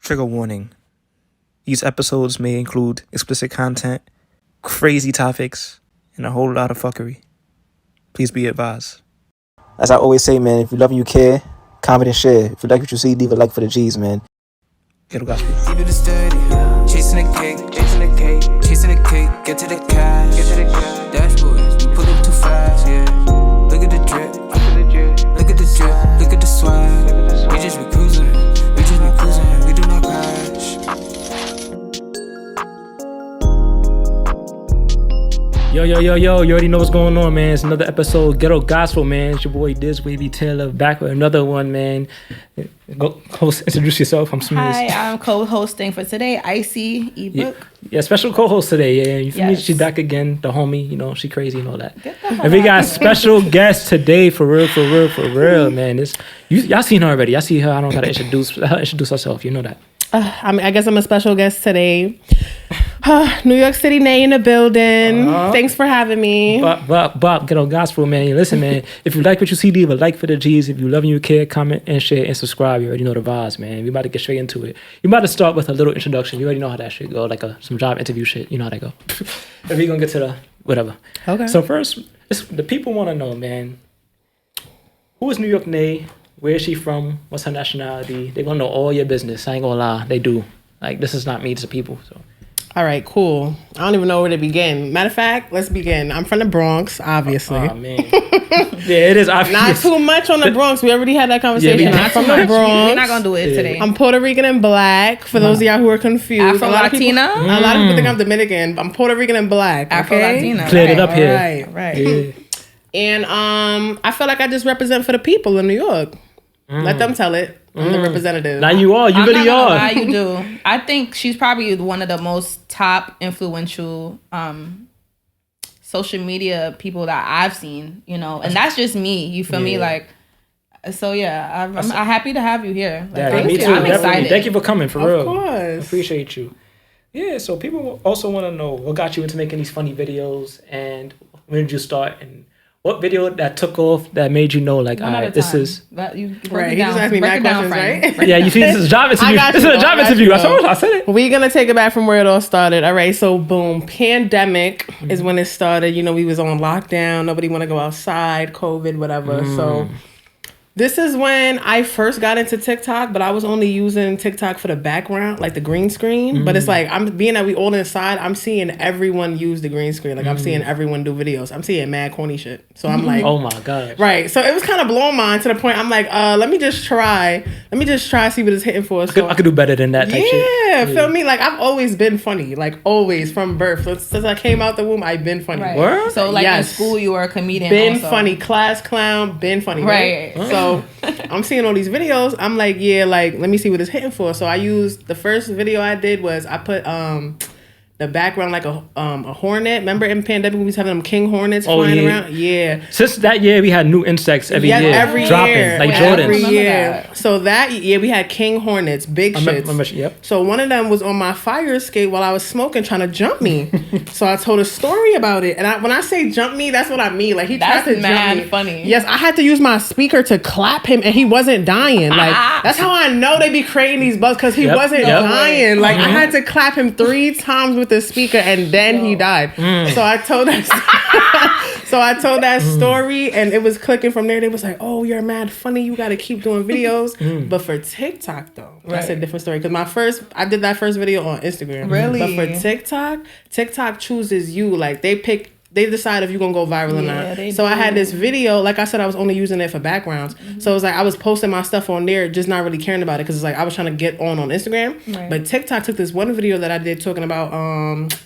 Trigger warning. These episodes may include explicit content, crazy topics, and a whole lot of fuckery. Please be advised. As I always say, man, if you love and you care, comment and share. If you like what you see, leave a like for the G's, man. Ghetto Gospel. Keep it steady, chasing the cake, chasing the cake, get to the cash, dashboards, we pull up too fast, yeah. Look at the drip, look at the drip, look at the swag. We just be cruising, we do not crash. Yo, you already know what's going on, man. It's another episode, Ghetto Gospel, man. It's your boy Diz Wavy Taylor back with another one, man. Go host, introduce yourself. I'm Smooth. Hi, I'm co-hosting for today, Icy ebook. Yeah, special co-host today. Yeah, you feel me? Yes. She's back again, the homie. You know, she crazy and all that. And we got special guest today, for real, man. Y'all seen her already. Y'all see her. I don't gotta introduce herself. You know that. I guess I'm a special guest today. New York City Nay in the building. Thanks for having me. Bob, Ghetto Gospel, man. Listen, man. If you like what you see, leave a like for the G's. If you love and you care, comment and share and subscribe. You already know the vibes, man. We about to get straight into it. You about to start with a little introduction. You already know how that shit go, like some job interview shit. You know how that go. And we gonna get to the whatever. Okay. So first, the people want to know, man. Who is New York Nay? Where is she from? What's her nationality? They want to know all your business. I ain't gonna lie, they do. Like, this is not me, it's the people. So. All right, cool. I don't even know where to begin. Matter of fact, let's begin. I'm from the Bronx, obviously. Oh, man. Yeah, it is obvious. Not too much on the Bronx. We already had that conversation. Yeah, I'm from the Bronx. We're not gonna do it today. I'm Puerto Rican and black. For those of y'all who are confused, Afro-Latina? A lot of people think I'm Dominican. I'm Puerto Rican and black. Okay? Afro-Latina. Cleared it up here. Right. Yeah. And I feel like I just represent for the people in New York. Let them tell it. I'm the representative. Now you are. You really are. Lie, you do. I think she's probably one of the most top influential social media people that I've seen, you know, and that's just me. You feel me? Like, so yeah, I'm happy to have you here. Like, Yeah, me too. I'm Definitely. excited. Thank you for coming, for real. Of course. I appreciate you. Yeah, so people also want to know what got you into making these funny videos and when did you start and what video that took off that made you know, like, all right, this is... But you Right, he just asked me mad questions, right? Yeah, you see, this is a job interview. This is a job interview. I said it. We're going to take it back from where it all started. All right, so boom, pandemic is when it started. You know, we was on lockdown. Nobody want to go outside, COVID, whatever. So this is when I first got into TikTok, but I was only using TikTok for the background, like the green screen. But it's like, I'm being that we all inside, I'm seeing everyone use the green screen. Like, I'm seeing everyone do videos. I'm seeing mad corny shit. So I'm like... Oh, my God. Right. So it was kind of blowing mine to the point I'm like, let me just try, see what it's hitting for. So I could do better than that type shit. yeah, feel me? Like, I've always been funny. Like, always, from birth. Since I came out the womb, I've been funny. Right. Word? So like Yes. in school, you were a comedian. Been also. funny. Class clown. Been funny. Right. Right. So I'm seeing all these videos. I'm like, yeah, like, let me see what it's hitting for. So I used, the first video I did was I put the background like a hornet. Remember in pandemic we was having them king hornets flying around? Yeah. Since that year, we had new insects every year. Every dropping, year. like Every Jordans. year. So that year we had king hornets, big shits. Yep. So one of them was on my fire escape while I was smoking, trying to jump me. So I told a story about it. And when I say jump me, that's what I mean. Like, he tried to jump me. Funny. Yes, I had to use my speaker to clap him, and he wasn't dying. Like, that's how I know they be creating these buzz, because he wasn't dying. Like, I had to clap him 3 times with the speaker, and then he died. So I told that story, and it was clicking from there. They was like, oh, you're mad funny, you gotta keep doing videos. But for TikTok though, that's a different story, because I did that first video on Instagram. Really? But for TikTok chooses you. Like, they decide if you're gonna go viral or not. So I had this video, like I said, I was only using it for backgrounds. So it was like I was posting my stuff on there, just not really caring about it, because it's like I was trying to get on Instagram. Right. But TikTok took this one video that I did talking about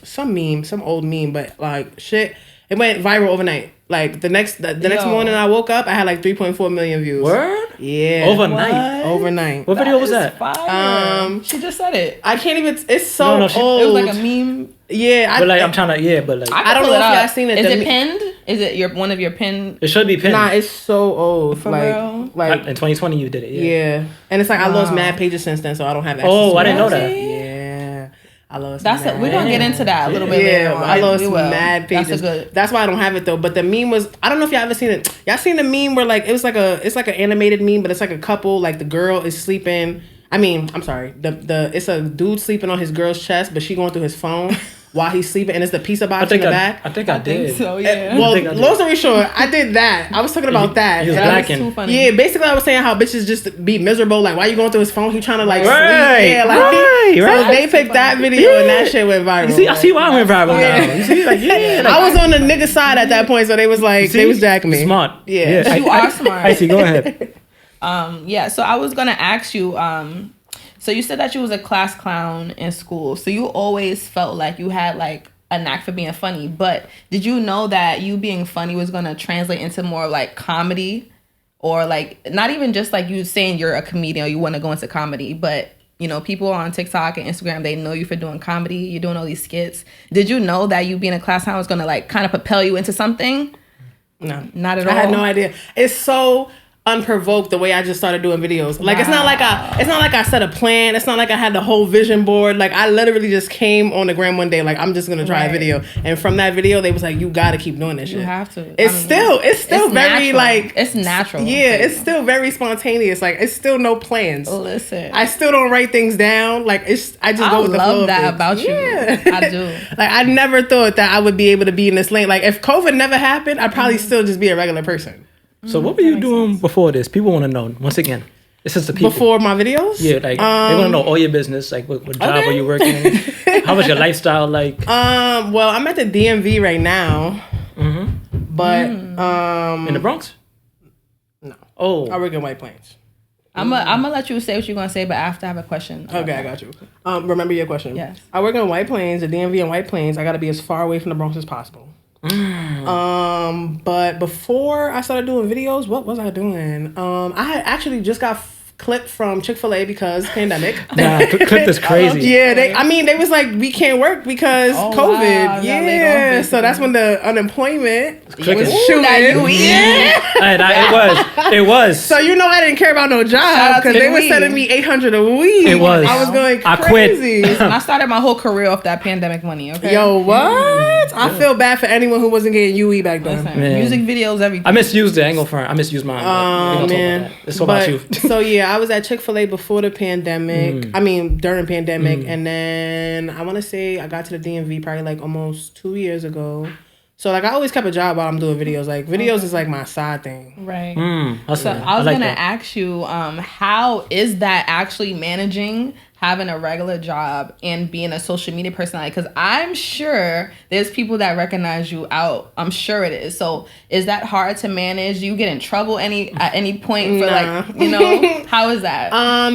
some old meme, but like shit, it went viral overnight. Like the next morning I woke up, I had like 3.4 million views. Word? Yeah. Overnight. What video was that? Fire. She just said it. I can't even. It's so old. It was like a meme. Yeah, but like I'm trying to. But like I don't know if y'all seen it. Is it pinned? Is it one of your pinned? It should be pinned. Nah, it's so old. For real? Like in 2020 you did it. Yeah. And it's like I lost mad pages since then, so I don't have access. Oh, I didn't know that. Yeah. I lost. We're gonna get into that a little bit later on. I lost mad pages. That's why I don't have it though. But the meme was, I don't know if y'all ever seen it. Y'all seen the meme where like it's like an animated meme, but it's like a couple, like the girl is sleeping I'm sorry. It's a dude sleeping on his girl's chest, but she going through his phone while he's sleeping, and it's the pizza box in the back. I think I did. So yeah. Well, long story short, I did that. I was talking about that. He was And blacking. too funny. Yeah, basically I was saying how bitches just be miserable. Like, why you going through his phone? He trying to like Right, sleep. Yeah, like right. So they picked that video and that shit went viral. You see, I see why I went viral now. You see, like, yeah. Like, I was on the nigga side at that point, so they was like, they was jacking me. Smart. Yeah. You are smart. I see. Go ahead. Yeah, so I was gonna ask you, so you said that you was a class clown in school. So you always felt like you had like a knack for being funny, but did you know that you being funny was gonna translate into more like comedy? Or like not even just like you saying you're a comedian or you want to go into comedy, but you know, people on TikTok and Instagram, they know you for doing comedy, you're doing all these skits. Did you know that you being a class clown was gonna like kind of propel you into something? No. Not at all. I had no idea. It's so unprovoked the way I just started doing videos. Like it's not like I set a plan. It's not like I had the whole vision board. Like I literally just came on the gram one day like I'm just gonna try a video. And from that video they was like, you gotta keep doing this shit. You have to. It's still very natural. like it's natural. Yeah, it's still very spontaneous. Like it's still no plans. Listen. I still don't write things down. Like I just go with the flow. I love that of about things. you. I do. Like I never thought that I would be able to be in this lane. Like if COVID never happened, I'd probably still just be a regular person. So what were you doing before this? People want to know. Once again, this is the people. Before my videos? Yeah, like they want to know all your business. Like what job are you working? How was your lifestyle like? Well, I'm at the DMV right now. But In the Bronx? No. Oh, I work in White Plains. I'm gonna let you say what you're gonna say, but after I have a question. Okay, I got you. Remember your question. Yes. I work in White Plains, the DMV in White Plains. I got to be as far away from the Bronx as possible. But before I started doing videos, what was I doing? I had actually just got clipped from Chick-fil-A because pandemic. nah, clip is crazy. Yeah, they was like, we can't work because COVID. Wow, yeah, so that's when the unemployment was Clicking. shooting. Yeah, it was. So you know I didn't care about no job because they were sending me $800 a week. It was. I was going crazy. I quit. And I started my whole career off that pandemic money. Okay. Yo, what? I feel bad for anyone who wasn't getting UE back then. Listen, Man. music videos, everything. I misused it. I ain't gonna front. I misused mine. Oh man, It's all about you. So yeah, I was at Chick-fil-A before the pandemic. I mean during pandemic, and then I want to say I got to the DMV probably like almost 2 years ago. So like I always kept a job while I'm doing videos. Like videos is like my side thing. Right. So I was gonna ask you, how is that actually managing having a regular job and being a social media personality? Because I'm sure there's people that recognize you out. I'm sure it is. So is that hard to manage? Do you get in trouble at any point for like, you know, how is that?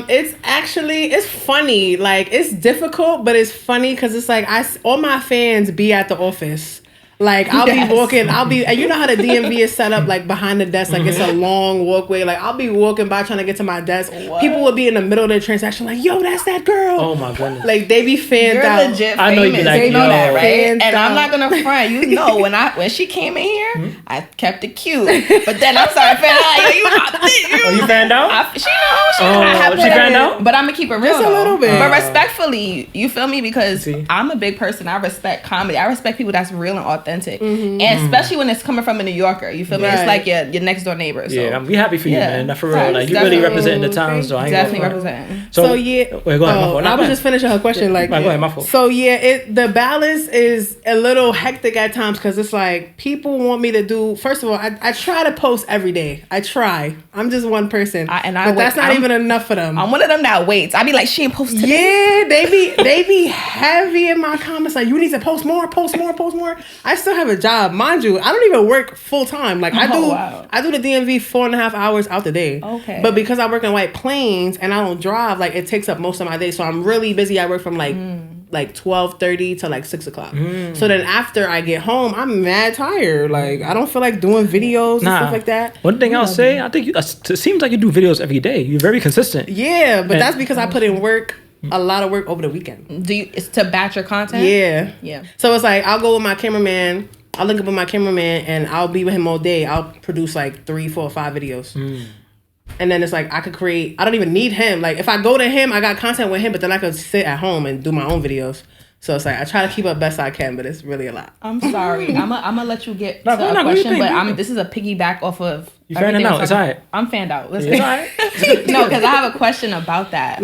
It's funny. Like it's difficult, but it's funny because it's like all my fans be at the office. Like I'll be walking, and you know how the DMV is set up like behind the desk, like it's a long walkway. Like I'll be walking by trying to get to my desk. What? People will be in the middle of their transaction, like, "Yo, that's that girl." Oh my goodness! Like they be fanned You're out. legit famous. I know you be like, you know that, right? Fanned And I'm out. not gonna front. You know, when she came in here, I kept it cute. But then I'm sorry, fan out. Oh, you fanned out? She knows. She fanned out? But I'm gonna keep it real. Just a little bit. But respectfully, you feel me? Because See? I'm a big person. I respect comedy. I respect people that's real and authentic. And especially when it's coming from a New Yorker. You feel me? It's like your next door neighbor. So. Yeah, I'm be happy for you, Yeah. man. Not for real. Facts. Like you really Definitely. representing the town, so I ain't Definitely gonna front. representing. So yeah, Wait, go ahead. My fault. I was just finishing her question. Like, go ahead, my fault. So yeah, the balance is a little hectic at times because it's like people want me to do. First of all, I try to post every day. I try. I'm just one person, but that's not even enough for them. I'm one of them that waits. I be like, she ain't posted. Yeah, they be heavy in my comments. Like, you need to post more. I still have a job, mind you. I don't even work full time. Like I do the DMV 4.5 hours out the day. Okay. But because I work in White Plains and I don't drive, like it takes up most of my day. So I'm really busy. I work from like 12:30 to like 6 o'clock. So then after I get home, I'm mad tired. Like I don't feel like doing videos and stuff like that. One thing I'll say, I think it seems like you do videos every day. You're very consistent. Yeah, but that's because I put in work. A lot of work over the weekend. It's to batch your content? Yeah. So it's like I'll go with my cameraman. I'll link up with my cameraman and I'll be with him all day. I'll produce like 3, 4, 5 videos. And then it's like I could create. I don't even need him. Like if I go to him, I got content with him, but then I could sit at home and do my own videos. So it's like I try to keep up best I can, but it's really a lot. I'm sorry. I'm gonna let you get to a question, but this is a piggyback off of. You fanning out? It's alright. I'm fanned out. Listen. It's alright. No, because I have a question about that.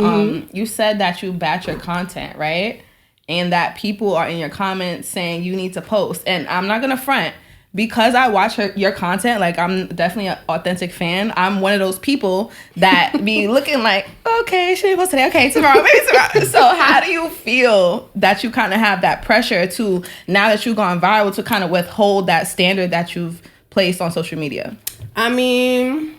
You said that you batch your content, right? And that people are in your comments saying you need to post. And I'm not gonna front. Because I watch your content, like I'm definitely an authentic fan. I'm one of those people that be looking like, okay, should we post today? Okay, tomorrow, maybe tomorrow. So how do you feel that you kind of have that pressure to, now that you've gone viral, to kind of withhold that standard that you've placed on social media? I mean,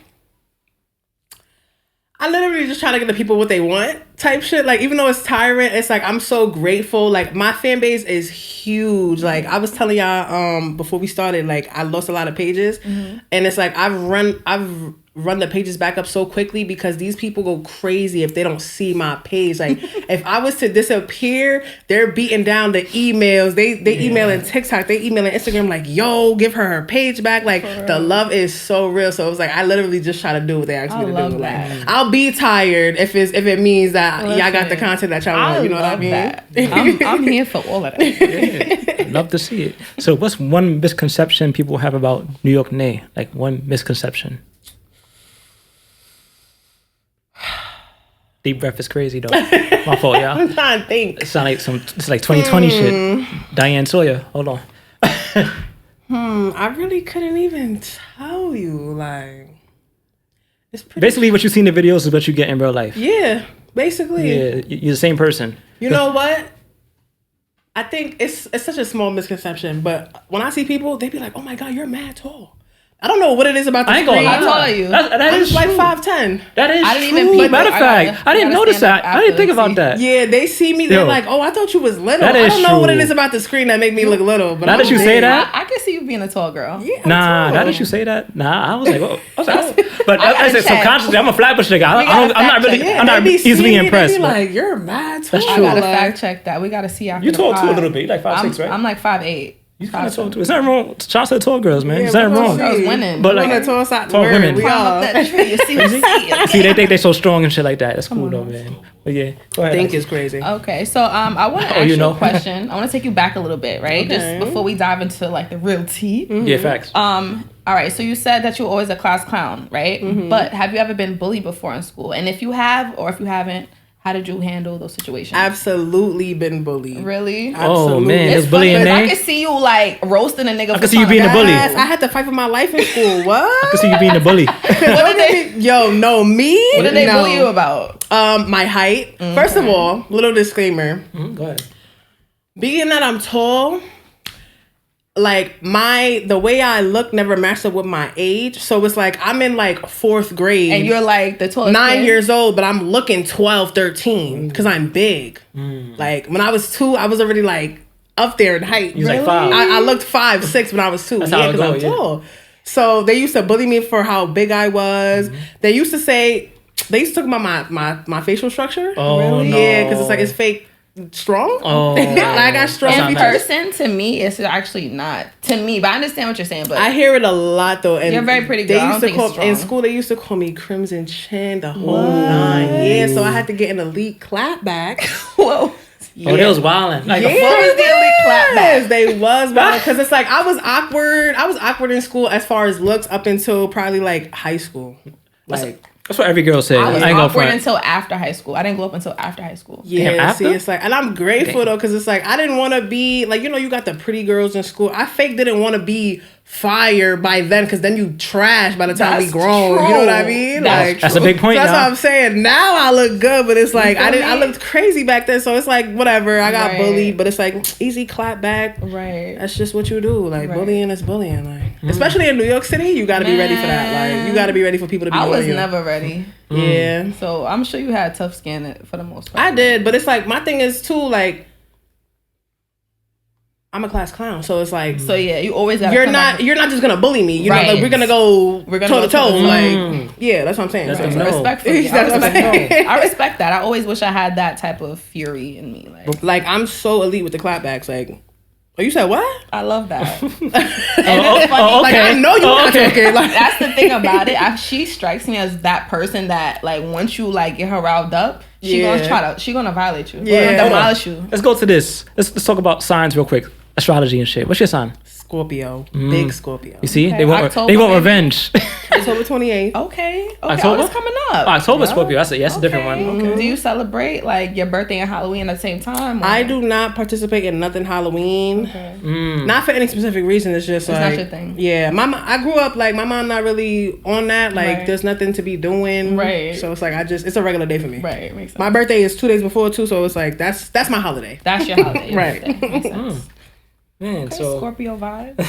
I literally just try to give the people what they want type shit. Like, even though it's tiring, it's like, I'm so grateful. Like, my fan base is huge. Like, I was telling y'all before we started, like, I lost a lot of pages. And it's like, I've run the pages back up so quickly because these people go crazy if they don't see my page. Like, if I was to disappear, they're beating down the emails. They emailing TikTok, they emailing Instagram like, yo, give her page back. Like, the love is so real. So it was like, I literally just try to do what they asked me to do. Like, I'll be tired if it means that y'all got the content that y'all want. You know what I mean? I'm here for all of that. Yeah, love to see it. So what's one misconception people have about New York Nay? Like one misconception. Deep breath is crazy though. My fault, y'all. I'm trying to think. It's like 2020 shit. Diane Sawyer. Hold on. I really couldn't even tell you. Like, it's pretty. Basically, what you see in the videos is what you get in real life. Yeah, basically. Yeah, you're the same person. You know what? I think it's such a small misconception, but when I see people, they be like, "Oh my God, you're mad tall." I don't know what it is about the I ain't gonna screen. lie. How tall are you? That is like true. 5'10". That is I didn't true. even peep Matter it. of fact, I didn't notice that. I didn't think about that. Yeah, they see me. They're Yo. like, "Oh, I thought you was little." That I is don't know what it true. is about the screen that make me look little. But Now that you say that, I can see you being a tall girl. yeah, I'm nah, tall. now that you say that, nah, I was like, oh, but I I said gotta check. subconsciously, I'm a flatbush nigga. I'm not really, Yeah, I'm not they be easily seeing me, impressed. They be but like, "You're mad tall." That's I true. gotta Like, fact check that. We gotta see after You the tall too a pod. little bit. You like 5'6", right? I'm like 5'8". You kind of tall too. Is that wrong? Shout out to the tall girls, man. Yeah, Is that we're gonna wrong? see. I was winning. But like, Women, tall side tall word, women. we Climb all. up that tree. You see me. See, they think they so strong and shit like that. That's cool though, man. But yeah, go ahead. Think is crazy. Okay, so I want to ask you you know. a question. I want to take you back a little bit, right? Okay. Just before we dive into like the real tea. Yeah, facts. All right, so you said that you're always a class clown, right? But have you ever been bullied before in school? And if you have, or if you haven't, how did you handle those situations? Absolutely been bullied. Really? Oh man, It's there's funny bullying 'cause there. I can see you like roasting a nigga. I can see you being a bully. Yes, I had to fight for my life in school. What? I can see you being a bully. What did they? Yo, no, me? What did they No. bully you about? My height. First of all, little disclaimer. Go ahead. Being that I'm tall, like the way I look never matched up with my age. So it's like I'm in like 4th grade. And you're like the tallest 9 kid? years old, but I'm looking 12, 13 because I'm big. Like when I was 2, I was already like up there in height. You was like 5. I looked 5, 6 when I was 2. That's Yeah, how it because go, I'm yeah. tall. So they used to bully me for how big I was. They used to say, they used to talk about my facial structure. Oh, Really? no. Yeah, because it's like, it's fake strong. Oh. Like I got strong That's In not features. nice. person, to me, it's actually not. To me, but I understand what you're saying. But I hear it a lot though. And You're a very pretty they girl. I used don't to think it's call in strong. school. They used to call me Crimson Chin, the whole 9. Yeah, so I had to get an elite clap back. whoa. Oh, they was wilding. Like, Yeah, What was the elite clap back? yes, they was because it's like I was awkward in school as far as looks up until probably like high school. Like that's what every girl says. I was I ain't gonna awkward front. until after high school. I didn't go up until after high school. yeah, Damn, see, after? it's like, and I'm grateful though because it's like I didn't want to be like you got the pretty girls in school. I didn't want to be fire by then because then you trash by the time we That's grown. true. You know what I mean? That's a big point. So that's y'all. what I'm saying. Now I look good, but it's like feel I me? looked crazy back then. So it's like whatever. I got Right. bullied, but it's like easy clap back. Right. That's just what you do. Like Right. bullying is bullying. Like especially in New York City, you got to be ready for that. Like you got to be ready for people to be. I was on you. never ready. Yeah, So I'm sure you had tough skin for the most part. I did, but it's like my thing is too like. I'm a class clown, so it's like So yeah, you always got. you're not just gonna bully me. You know, Right. like we're gonna go toe to toe. toe-to-toe. Like yeah, that's what I'm saying. That's Like, the no. Respectfully, I That's what I'm respect, saying. I respect that. I always wish I had that type of fury in me. Like Like I'm so elite with the clapbacks. Like Oh, you said what? I love that. And it's funny. Like, I know you're not talking. Like, That's the thing about it. She strikes me as that person that, like, once you like get her riled up, she gonna violate you. Yeah. Demolish you. Let's go to this. Let's talk about signs real quick. Astrology and shit. What's your sign? Scorpio. Big Scorpio. You see, Okay, they want October, revenge. October 28th. Okay. October? What's coming up? October Scorpio. That's a different one. Okay. Do you celebrate like your birthday and Halloween at the same time? Or? I do not participate in nothing Halloween. Okay. Not for any specific reason. It's just It's like, not your thing. Yeah, I grew up like my mom not really on that. Like, Right. there's nothing to be doing. Right. So it's like it's a regular day for me. Right. Makes sense. My birthday is 2 days before too, so it's like that's my holiday. That's your holiday. Your Right. birthday. Makes sense. Man, Okay, so Scorpio vibes.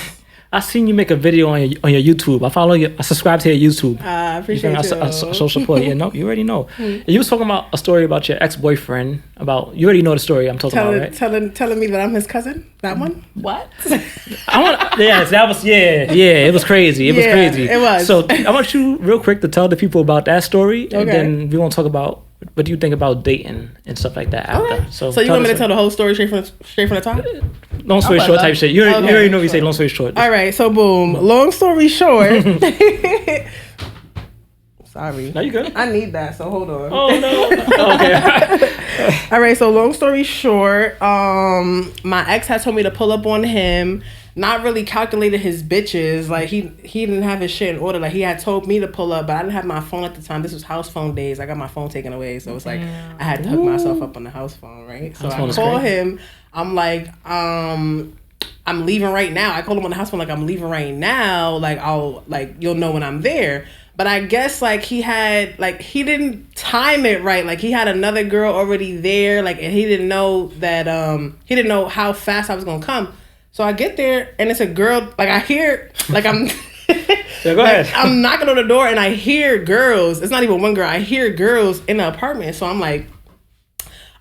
I seen you make a video on your YouTube. I follow you. I subscribe to your YouTube. I appreciate I you. social support. Yeah, no, you already know. And you was talking about a story about your ex-boyfriend. You already know the story I'm talking about, right? telling me that I'm his cousin. That one. What? I want. Yes, that was. Yeah. It was crazy. It was Yeah, crazy. it was. So I want you real quick to tell the people about that story, and Okay. then we won't talk about what do you think about dating and stuff like that after. Okay. So So you want me to the tell the whole story straight from the top? story. Long story I would short love- type shit. You already know what you say. Sure. Long story short. All right. So boom. Long story short. Sorry. No, you good. I need that. So hold on. Oh no. Okay. All right, so long story short, my ex had told me to pull up on him, not really calculated his bitches. Like he didn't have his shit in order. Like he had told me to pull up, but I didn't have my phone at the time. This was house phone days. I got my phone taken away, so it's like I had to hook myself up on the house phone, right? So House phone I is call great. him. I'm like, I'm leaving right now. I called him on the house phone like I'm leaving right now. Like you'll know when I'm there. But I guess like he didn't time it right. Like he had another girl already there. Like, and he didn't know that he didn't know how fast I was gonna come. So I get there and it's a girl. Like I hear like I'm Yeah, go ahead. I'm knocking on the door and I hear girls. It's not even one girl. I hear girls in the apartment. So I'm like,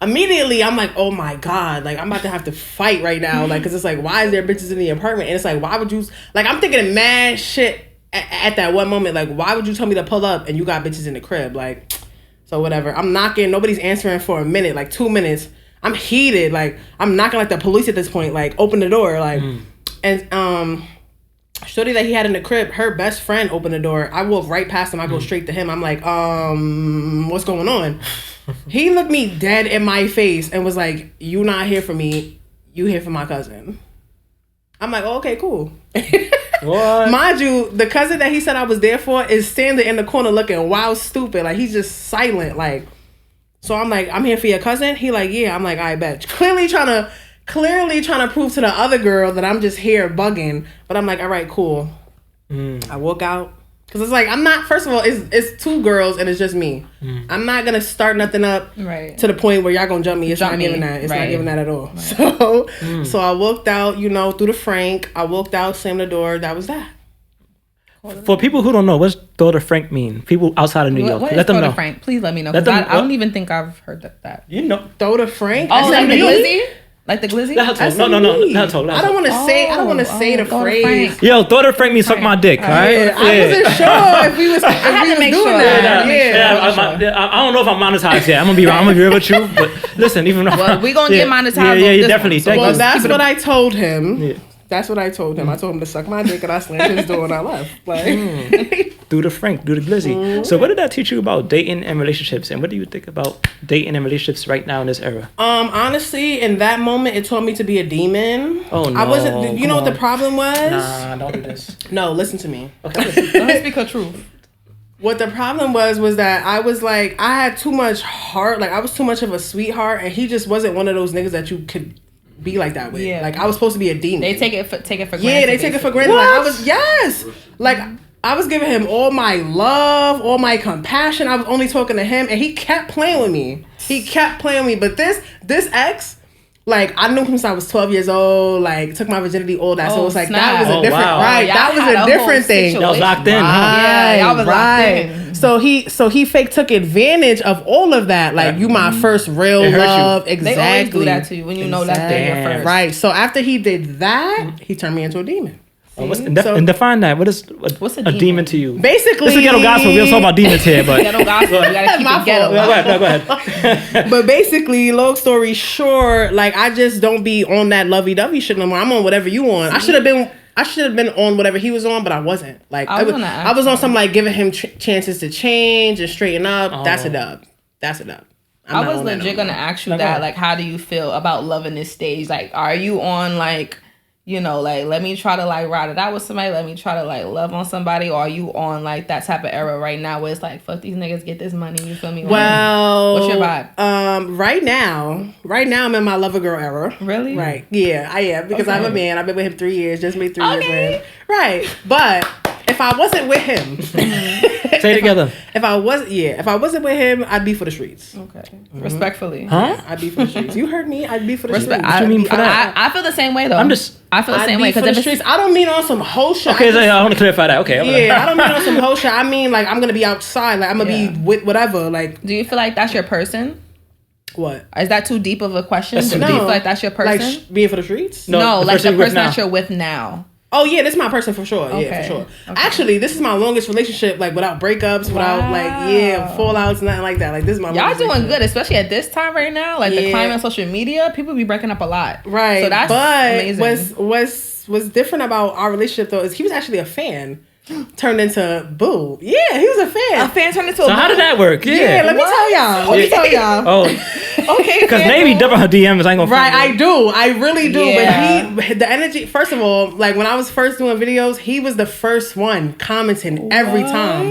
immediately I'm like, oh my God, like I'm about to have to fight right now. Like, cause it's like, why is there bitches in the apartment? And it's like, why would you, like, I'm thinking of mad shit at that one moment. Like, why would you tell me to pull up and you got bitches in the crib? Like, so whatever. I'm knocking. Nobody's answering for a minute, like 2 minutes. I'm heated. Like, I'm knocking like the police at this point. Like, open the door. Like, and shorty that he had in the crib, her best friend opened the door. I walk right past him. I go straight to him. I'm like, what's going on? He looked me dead in my face and was like, you not here for me. You here for my cousin. I'm like, oh, okay, cool. What? Mind you, the cousin that he said I was there for is standing in the corner looking wild stupid. Like, he's just silent. Like, so I'm like, I'm here for your cousin? He like, yeah. I'm like, I bet. Clearly trying to prove to the other girl that I'm just here bugging. But I'm like, all right, cool. I walk out. Because it's like, I'm not, first of all, it's two girls and it's just me. I'm not going to start nothing up Right. to the point where y'all going to jump me. It's Jump not me. giving that. It's not Right. giving that at all. Right. So I walked out, through the Frank. I walked out, slammed the door. That was that. For people who don't know, what's daughter Frank mean? People outside of New York, What is let them Soda know. Frank? Please let me know. Let 'Cause them- I don't even think I've heard that. You know. Throw the Frank. Oh, like the me? glizzy? Like the glizzy? Let her talk. No. me. Let her talk. I don't want to say. I don't want to say the throw the phrase. Frank. Yo, daughter Frank means suck my dick, all right? Yeah, I wasn't sure if we was. I had to make doing sure. that. Yeah, I don't know if I'm monetized yet. I'm gonna be real with you, but listen, even if Well, we gonna get monetized Yeah, on yeah, this definitely. one, so Thank Well, you. that's Keep it what up. I told him. Yeah. That's what I told him. I told him to suck my dick, and I slammed his door and I left. Like, Do the Frank, do the glizzy. So, what did that teach you about dating and relationships, and what do you think about dating and relationships right now in this era? honestly, in that moment, it taught me to be a demon. Oh, I wasn't. no, You know come what the on. problem was? Nah, don't do this. No, listen to me. Okay, listen. Let's speak her truth. What the problem was that I was like, I had too much heart. Like, I was too much of a sweetheart, and he just wasn't one of those niggas that you could be like that with. Yeah. Like, I was supposed to be a demon. They take it for granted. Yeah, they take it for granted. Like, I was, yes. Like, I was giving him all my love, all my compassion. I was only talking to him, and he kept playing with me. But this ex, like, I knew him since I was 12 years old. Like, took my virginity, all that. So it was like, snap. that was a Oh, different, wow. right? Y'all That was had a a different whole thing. Y'all was locked in, huh? Yeah, y'all was locked in. So he fake took advantage of all of that. Like, you my first real It hurt you. love. They Exactly. always do that to you when you know that they're your Exactly. first. Right. So after he did that, he turned me into a demon. And define that. What is What's a demon to you? Basically, This is ghetto gospel. We don't talk about demons here, but Ghetto gospel. We gotta keep My it ghetto. go ahead. but basically, long story short, like I just don't be on that lovey-dovey shit no more. I'm on whatever you on. I should have been on whatever he was on, but I wasn't. Like I was on some like giving him chances to change and straighten up. Oh. That's a dub. I was legit gonna ask you that. Like, how do you feel about loving this stage? Like, are you on like, you know, like let me try to like ride it out with somebody, let me try to like love on somebody, or are you on like that type of era right now where it's like fuck these niggas, get this money, you feel me? Well, what's your vibe? Right now I'm in my lover girl era. Really? Right. Yeah, I am because I'm a man. I've been with him 3 years. Just made 3 years with him. Right. But if I wasn't with him, say it together. If I wasn't with him, I'd be for the streets. Okay. Respectfully. Huh? I'd be for the streets. You heard me. I'd be for the streets. What you mean for that? I feel the same way though. I feel the same way because because the streets. I don't mean on some hoe shit. Okay, so I want to clarify that. Okay. Yeah, I don't mean on some hoe shit. I mean like I'm gonna be outside. Like I'm gonna be with whatever. Like, do you feel like that's your person? What? Is that too deep of a question? That's Do you feel like that's your person? Like being for the streets? No, the like the person person now. that you're with now. Oh yeah, this is my person for sure. Yeah, Okay. for sure. Okay. Actually, this is my longest relationship, like without breakups, without like fallouts, nothing like that. Like this is my Y'all longest doing relationship. good, especially at this time right now. Like the climate on social media, people be breaking up a lot. Right. So that's amazing. What's different about our relationship though is he was actually a fan. Turned into boo. Yeah, he was a fan. A fan turned into a So how did that work? Yeah, let me tell y'all. Oh, Okay, because maybe double her DMs. I ain't gonna. Right, I do. I really do. Yeah. But the energy, first of all, like when I was first doing videos, he was the first one commenting every time.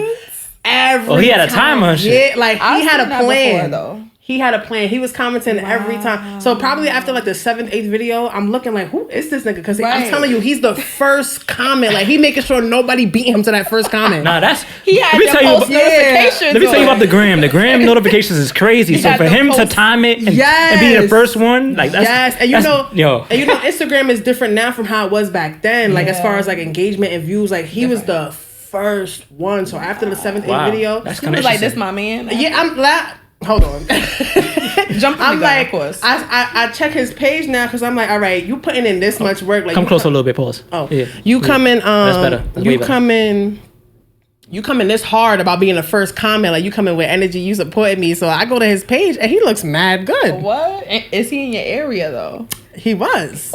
He had a timer and shit. Yeah, like he had a plan. Though. He had a plan. He was commenting every time. So probably after like the 7th, 8th video, I'm looking like, who is this nigga? Because I'm telling you, he's the first comment. Like he making sure nobody beat him to that first comment. Nah, that's. He had the post notifications. Let me tell you about the gram. The gram notifications is crazy. So for him to time it and be the first one, like that's and you know, Instagram is different now from how it was back then. Like as far as like engagement and views, like he was the first one. So after the 7th, 8th video, that's he was like, "This my man." Yeah, I'm glad. Hold on. I'm like, of course. I check his page now because I'm like, all right, you putting in this much work. Like, come close a little bit. Pause. Oh, yeah. You come in. That's better. That's way better. You come in this hard about being the first comment. Like you come in with energy. You supported me, so I go to his page and he looks mad good. What? Is he in your area though? He was.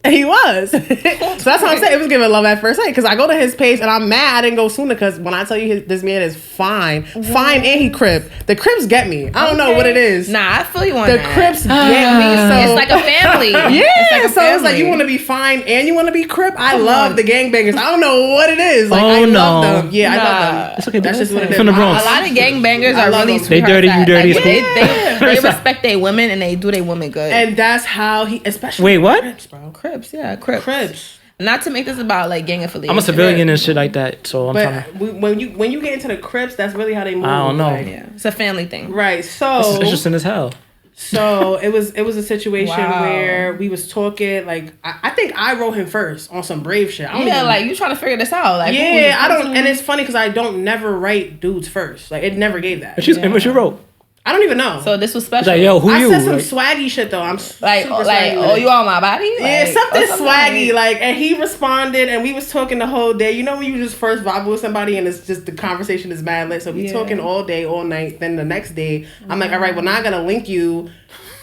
He was. So that's what I'm saying. It was giving love at first sight because I go to his page and I'm mad I didn't go sooner because when I tell you this man is fine and he crip. The Crips get me. I don't know what it is. Nah, I feel you on the that. Crips get me. So it's like a family. It's like you want to be fine and you want to be crip. I love the gangbangers. I don't know what it is. Like I love them. Yeah, I love them. It's okay. That's just what it is. From the Bronx. A lot of gangbangers are really they dirty. You dirty. They respect their women and they do their women good. And that's how he, especially. Wait, what? Crips, bro. Crips, yeah, Crips. Crips. Not to make this about like gang affiliation. I'm a civilian and shit like that, so I'm trying to. When you get into the Crips, that's really how they move. I don't know. Like, Yeah, it's a family thing. right. So This is interesting as hell. So it was a situation where we was talking. Like I think I wrote him first on some brave shit. Like you trying to figure this out. Like I don't. And it's funny because I don't never write dudes first. Like it never gave that. And what you wrote? I don't even know. So this was special. Like, yo, who I you? said some swaggy shit though. I'm like, swaggy you on my body? Yeah, something swaggy. Like, and he responded, and we was talking the whole day. You know when you just first vibe with somebody, and it's just the conversation is mad lit. So we talking all day, all night. Then the next day, I'm like, all right, well now I gotta link you.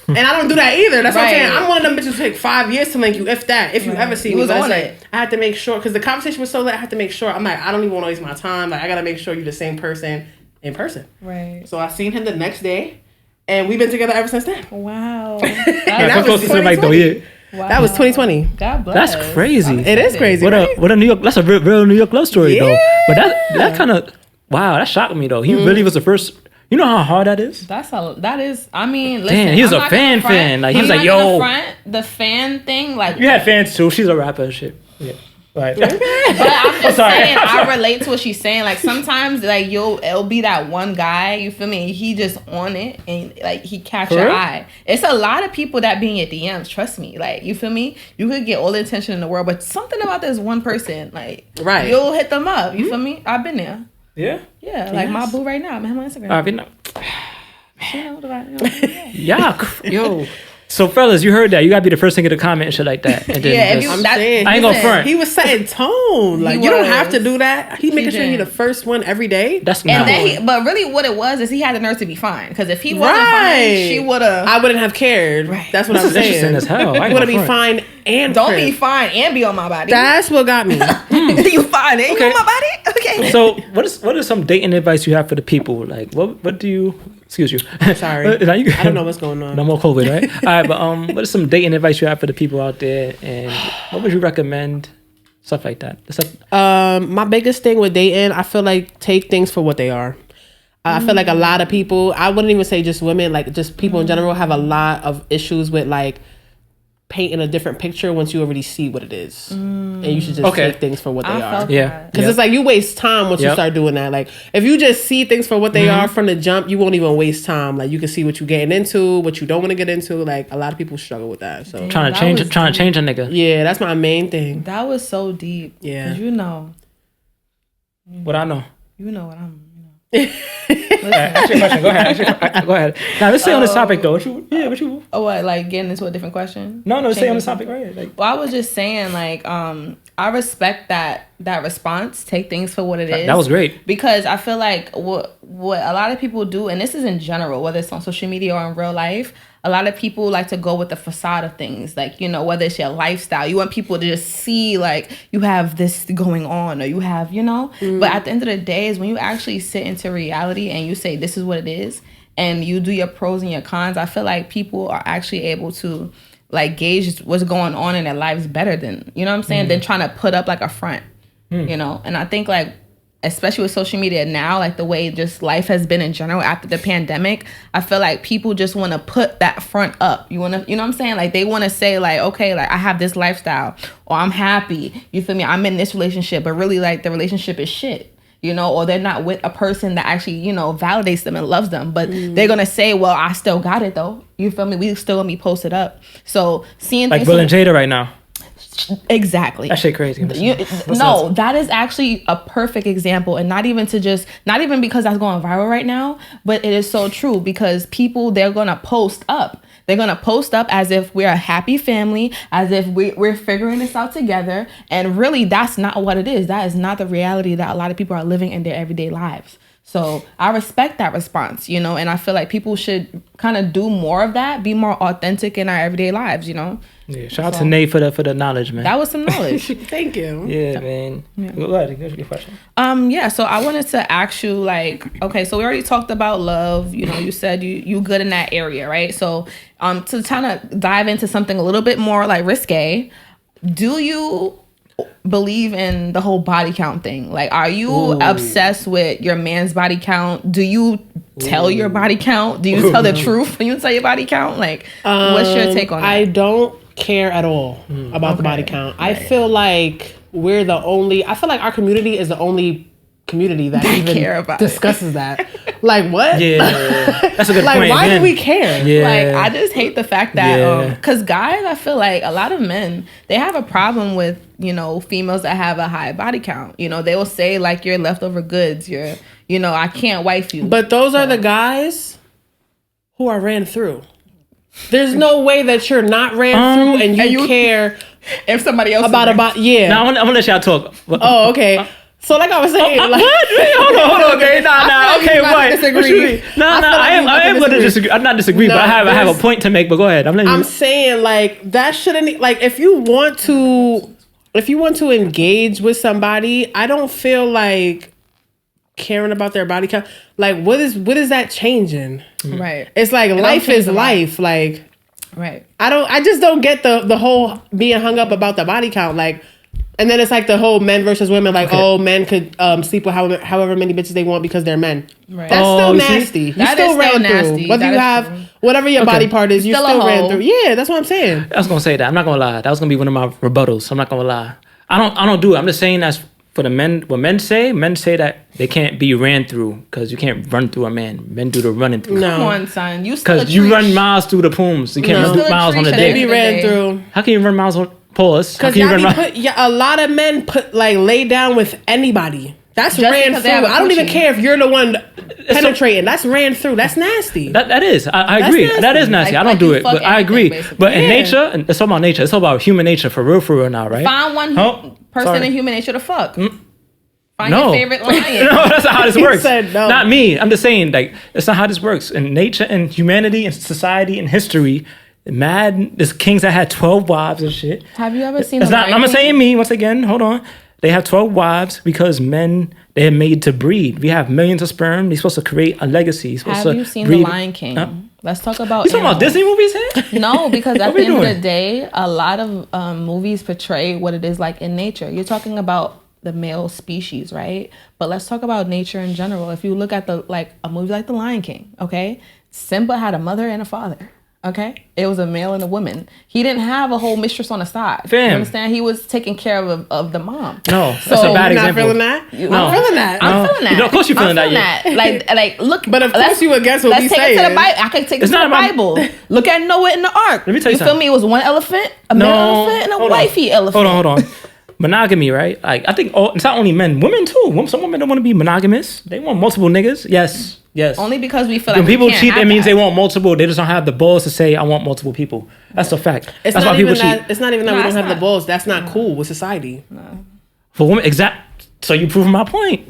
And I don't do that either. That's what I'm saying. I'm one of them bitches who take 5 years to link you, if that. If you ever see me, was on it. I had to make sure because the conversation was so lit. I had to make sure. I'm like, I don't even want to waste my time. Like, I gotta make sure you're the same person in person. Right. So I seen him the next day. And we've been together ever since then. Wow. That was 2020. Wow. That was 2020. God bless. That's crazy. It is crazy. What a New York. That's a real New York love story though. But that kind of that shocked me though. He really was the first. You know how hard that is. That is. I mean, listen. Damn, he was a fan. Like he was like, yo, the fan thing. Like you had fans too. She's a rapper and shit. Yeah. Right. But I'm just saying, I relate to what she's saying. Like sometimes, like it'll be that one guy. You feel me? He just on it and like he catch your eye. It's a lot of people that be in your DMs. Trust me. Like you feel me? You could get all the attention in the world, but something about this one person, like you'll hit them up. You feel me? I've been there. Yeah. Yeah. Like my boo right now. I'm him on Instagram. I've been. Yeah. Yo. So fellas, you heard that. You gotta be the first thing to comment and shit like that. And then Yeah, if just- you, I'm that, saying, I ain't gonna front. he was setting tone. Like He you don't was. have to do that. He making sure he the did. first one every day. that's and not. then but really what it was is he had the nerve to be fine. Because if he wasn't Right. fine, she would have. I wouldn't have cared. Right. That's what This I'm is saying. interesting as hell. I ain't You want to gonna be front. fine and Don't crib. be fine and be on my body. That's what got me. You fine and you Okay. on my body? Okay. So what is some dating advice you have for the people? Like what do you? Excuse you. Sorry. I I don't know what's going on. No more COVID, right? All right, but what is some dating advice you have for the people out there, and what would you recommend? Stuff like that. My biggest thing with dating, I feel like take things for what they are. I feel like a lot of people, I wouldn't even say just women, like just people in general have a lot of issues with like painting a different picture once you already see what it is. And you should just take things for what they are. Yeah. Because it's like you waste time once you start doing that. Like if you just see things for what they are from the jump, you won't even waste time. Like you can see what you're getting into, what you don't want to get into. Like a lot of people struggle with that. So Trying to change a nigga. yeah, that's my main thing. That was so deep. Yeah. 'Cause you know What I know. what I'm. Ask your question. Go ahead. Go ahead. Now let's stay on this topic though. What you? Oh, what? Like getting into a different question? No, stay on this Changing topic right. Like, Well, I was just saying, like, I respect that response. Take things for what it is. that was great. Because I feel like what a lot of people do, and this is in general, whether it's on social media or in real life, a lot of people like to go with the facade of things. Like, you know, whether it's your lifestyle, you want people to just see like you have this going on, or you have, you know. But at the end of the day, is when you actually sit into reality and you say this is what it is, and you do your pros and your cons. I feel like people are actually able to like gauge what's going on in their lives better than, you know what I'm saying, than trying to put up like a front, you know. And I think like, especially with social media now, like the way just life has been in general after the pandemic, I feel like people just want to put that front up. You want to, you know what I'm saying? Like they want to say like, okay, like I have this lifestyle, or I'm happy, you feel me? I'm in this relationship, but really like the relationship is shit, you know, or they're not with a person that actually, you know, validates them and loves them. But they're going to say, well, I still got it though. You feel me? We still going to be posted up. So seeing like things Will and Jada right now. Exactly. That shit crazy. No, that is actually a perfect example, and not even because that's going viral right now, but it is so true because people, they're gonna post up. They're gonna post up as if we're a happy family, as if we're figuring this out together, and really that's not what it is. That is not the reality that a lot of people are living in their everyday lives. So I respect that response, you know, and I feel like people should kind of do more of that, be more authentic in our everyday lives, you know. Yeah, shout out to Nate for the knowledge, man. That was some knowledge. Thank you. Yeah, man. Go ahead. Here's your question. Yeah, so I wanted to ask you, like, okay, so we already talked about love. You know, you said you good in that area, right? So to kind of dive into something a little bit more like risque, do you believe in the whole body count thing? Like, are you obsessed with your man's body count? Do you tell your body count? Do you tell the truth when you tell your body count? Like, what's your take on that? I don't care at all about the body count. I feel like I feel like our community is the only community that even care about discusses that. Like, what? Yeah, that's a good Like, point. why man. do we care? Yeah. Like, I just hate the fact that, Yeah. because guys, I feel like a lot of men, they have a problem with, you know, females that have a high body count. You know, they will say, like, you're leftover goods. You're, you know, I can't wife you. But those are the guys who are ran through. There's no way that you're not ran through and you care if somebody else about yeah. Now I'm gonna let y'all talk. Oh, okay. So like I was saying, like, What? Hold on. Okay, nah. Okay, might what? disagree. What you mean? Nah. I am going to disagree. I'm not disagree, but I have a point to make. But go ahead. I'm saying like that shouldn't, like, if you want to engage with somebody, I don't feel like caring about their body count. Like, what is that changing? Right. It's like life is life. Like, Right. I just don't get the whole being hung up about the body count. Like, and then it's like the whole men versus women. Like, oh, men could sleep with however many bitches they want because they're men. Right. That's still you see? nasty. You That still is ran still through. nasty. Whether That you is have true. whatever your body part is, you Still a still ran hoe. through. Yeah, that's what I'm saying. I was gonna say that. I'm not gonna lie. That was gonna be one of my rebuttals. I'm not gonna lie. I don't do it. I'm just saying that's for the men. What men say that they can't be ran through because you can't run through a man. Men do the running through. No. Come on, son. You still a Because you treat. run miles through the pooms. You can't No. run Still a miles on a treat, They dick. be ran through. How can you run miles on pause? How Because can you run miles? a lot of men lay down with anybody. That's Just ran because they through. have a I don't even coochie. care if you're the one penetrating. That's ran through. That's nasty. That is. I agree. nasty. That is nasty. Like, I don't like do you it, fuck but I agree. anything, basically. But in Yeah. nature, and it's all about nature. It's all about human nature for real now, right? Find one person sorry. in human nature to fuck. Find No. your favorite lion. No, that's not how this He works. said no. Not me. I'm just saying, like, that's not how this works. In nature and humanity and society and history, there's kings that had 12 wives and shit. Have you ever seen It's the not, Lion I'm not King? saying me, once again, hold on. They have 12 wives because men, they're made to breed. We have millions of sperm. They're supposed to create a legacy. You're supposed Have to you seen breed. The Lion King? Let's talk about You talking about animals. Disney movies here? No, because at What we the end of doing? the day, a lot of movies portray what it is like in nature. You're talking about the male species, right? But let's talk about nature in general. If you look at a movie like The Lion King, okay? Simba had a mother and a father. Okay, it was a male and a woman. He didn't have a whole mistress on the side. Fam. You understand? He was taking care of the mom. No, that's a So- bad You're not example. feeling that? No. I'm feeling that. I'm feeling that. You know, of course you're feeling I'm that, Like, look. But of course let's- you against what let's we take it to the saying. Bible. I can take it It's to not the about- Bible. Look at Noah in the ark. Let me tell you feel something. me? It was one elephant, a male elephant, and a hold on. wifey elephant. Hold on. Monogamy, right? Like, I think it's not only men, women too. Some women don't want to be monogamous. They want multiple niggas. Yes. Only because we feel When like people we can't cheat, have that means that. they want multiple. They just don't have the balls to say, I want multiple people. That's a fact. It's That's not why people even that. cheat. It's not even that No, we don't it's have the not. balls. That's not cool with society. For women, so you proving my point.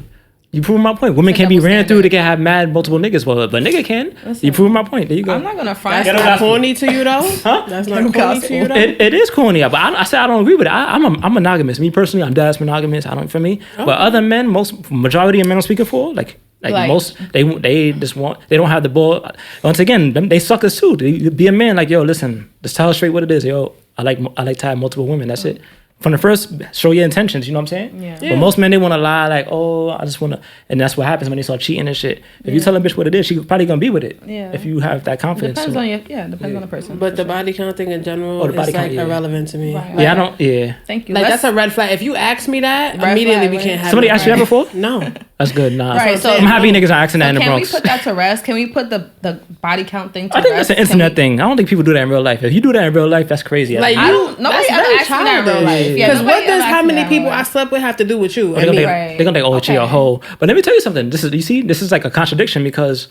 Women can't be double ran through. standard. They can have mad multiple niggas. Well, but nigga can. Listen, You proving my point. There you go. I'm not gonna front. That's Ghetto not gospel. corny to you though. Huh? That's not Ghetto corny to gospel. you though. It is corny, but I said I don't agree with it. I'm monogamous. Me personally, I'm dead monogamous. I don't for me. But other men, majority of men I'm speaking for, like most, they just want, they don't have the ball. Once again, they suckers too. They be a man like, yo, listen, just tell straight what it is. Yo, I like to have multiple women. That's it. From the first, show your intentions. You know what I'm saying? Yeah. But most men, they want to lie like, oh, I just want to, and that's what happens when they start cheating and shit. If you tell a bitch what it is, she probably gonna be with it. Yeah. If you have that confidence. Depends So- on depends on the person. But the body count thing in general the body is like count, yeah. irrelevant to me. Right. Yeah, I don't. Yeah. Thank you. Like Let's- that's a red flag. If you ask me that, Red immediately flag, we right? can't have. Somebody it. asked you that before? No. That's good. Nah. Right, so- I'm happy niggas are asking that in the can Bronx. we put that to rest? Can we put the body count thing to I think rest? that's an Can we- internet thing. I don't think people do that in real life. If you do that in real life, that's crazy. Like I you, don't- nobody that's ever very asked me that in real childish. life. Yeah, Because nobody what does ever how asked me many that in people real I life. slept with have to do with you? they're And gonna, me? think, Right. they're gonna think, oh, she a Okay. hoe. But let me tell you something. You see, this is like a contradiction because